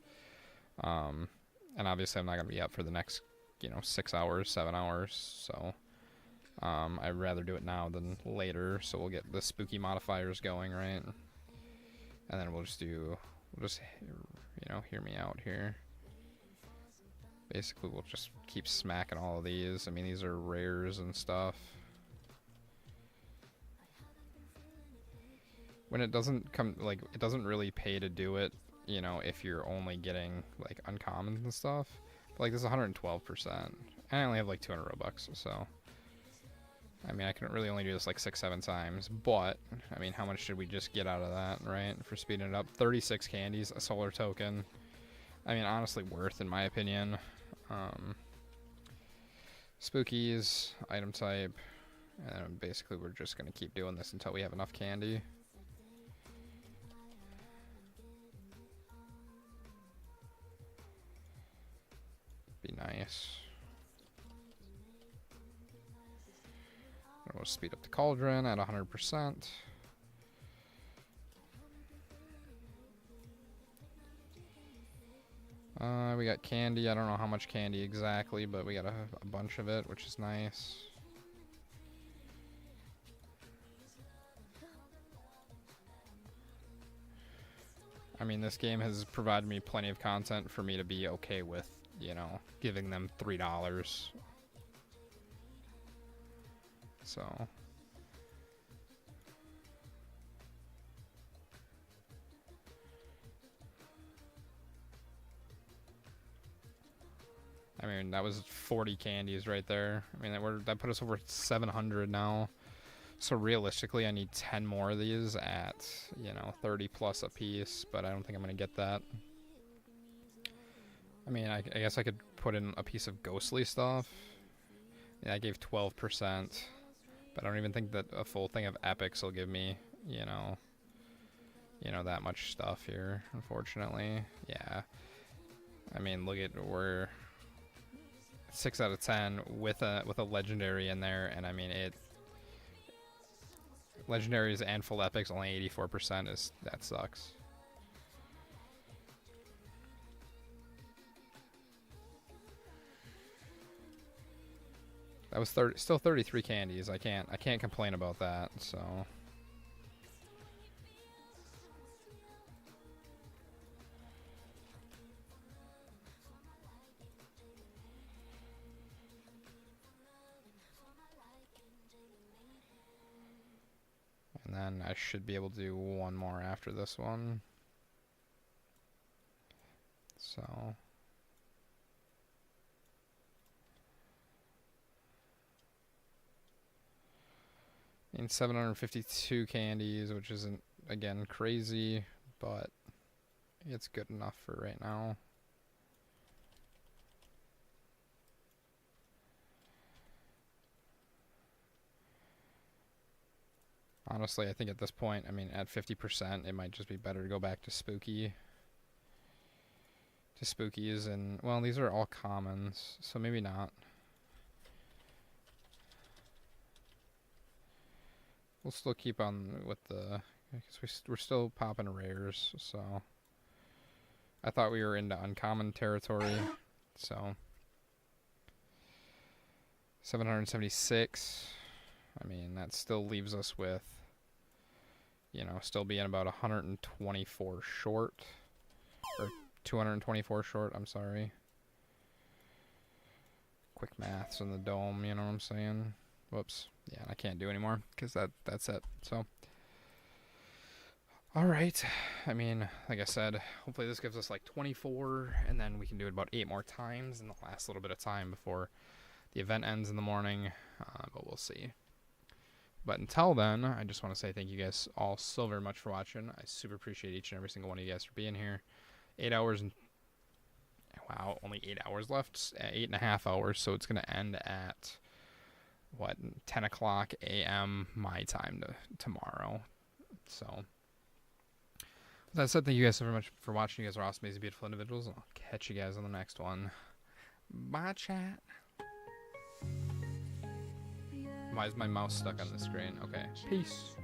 And obviously, I'm not going to be up for the next, you know, 6 hours, 7 hours. So, I'd rather do it now than later. So we'll get the spooky modifiers going, right? And then we'll just, you know, hear me out here. Basically, we'll just keep smacking all of these. I mean, these are rares and stuff. When it doesn't come, like, it doesn't really pay to do it, you know, if you're only getting, like, uncommons and stuff. But, like, this is 112%. And I only have, like, 200 Robux, so... I mean, I can really only do this, like, 6-7 times. But, I mean, how much did we just get out of that, right? For speeding it up. 36 candies, a solar token. I mean, honestly, worth, in my opinion. Spookies, item type, and basically we're just going to keep doing this until we have enough candy. Be nice. We'll speed up the cauldron at 100%. We got candy. I don't know how much candy exactly, but we got a bunch of it, which is nice. I mean, this game has provided me plenty of content for me to be okay with, you know, giving them $3. So. I mean, that was 40 candies right there. I mean, that put us over 700 now. So realistically, I need 10 more of these at, you know, 30 plus a piece, but I don't think I'm going to get that. I mean, I guess I could put in a piece of ghostly stuff. Yeah, I gave 12%, but I don't even think that a full thing of epics will give me, you know, that much stuff here, unfortunately. Yeah. I mean, look at, we're 6 out of 10 with a legendary in there, and I mean, legendaries and full epics only 84%. That sucks. That was still 33 candies. I can't complain about that. So. And then I should be able to do one more after this one. So. In 752 candies, which isn't, again, crazy, but it's good enough for right now. Honestly, I think at this point, I mean, at 50%, it might just be better to go back to Spooky. To Spookies, and, well, these are all commons, so maybe not. We'll still keep on with the, because we're still popping rares, so. I thought we were into uncommon territory, so. 776. I mean, that still leaves us with, you know, still being about 124 short. Or 224 short, I'm sorry. Quick maths in the dome, you know what I'm saying? Whoops. Yeah, I can't do anymore because that's it. So. Alright. I mean, like I said, hopefully this gives us like 24, and then we can do it about 8 more times in the last little bit of time before the event ends in the morning, but we'll see. But until then, I just want to say thank you guys all so very much for watching. I super appreciate each and every single one of you guys for being here. 8 hours and... Wow, only 8 hours left. 8.5 hours, so it's going to end at, what, 10 o'clock a.m. my time tomorrow. So, with that said, thank you guys so very much for watching. You guys are awesome, amazing, beautiful individuals. I'll catch you guys on the next one. Bye, chat. Why is my mouse stuck on the screen? Okay. Peace.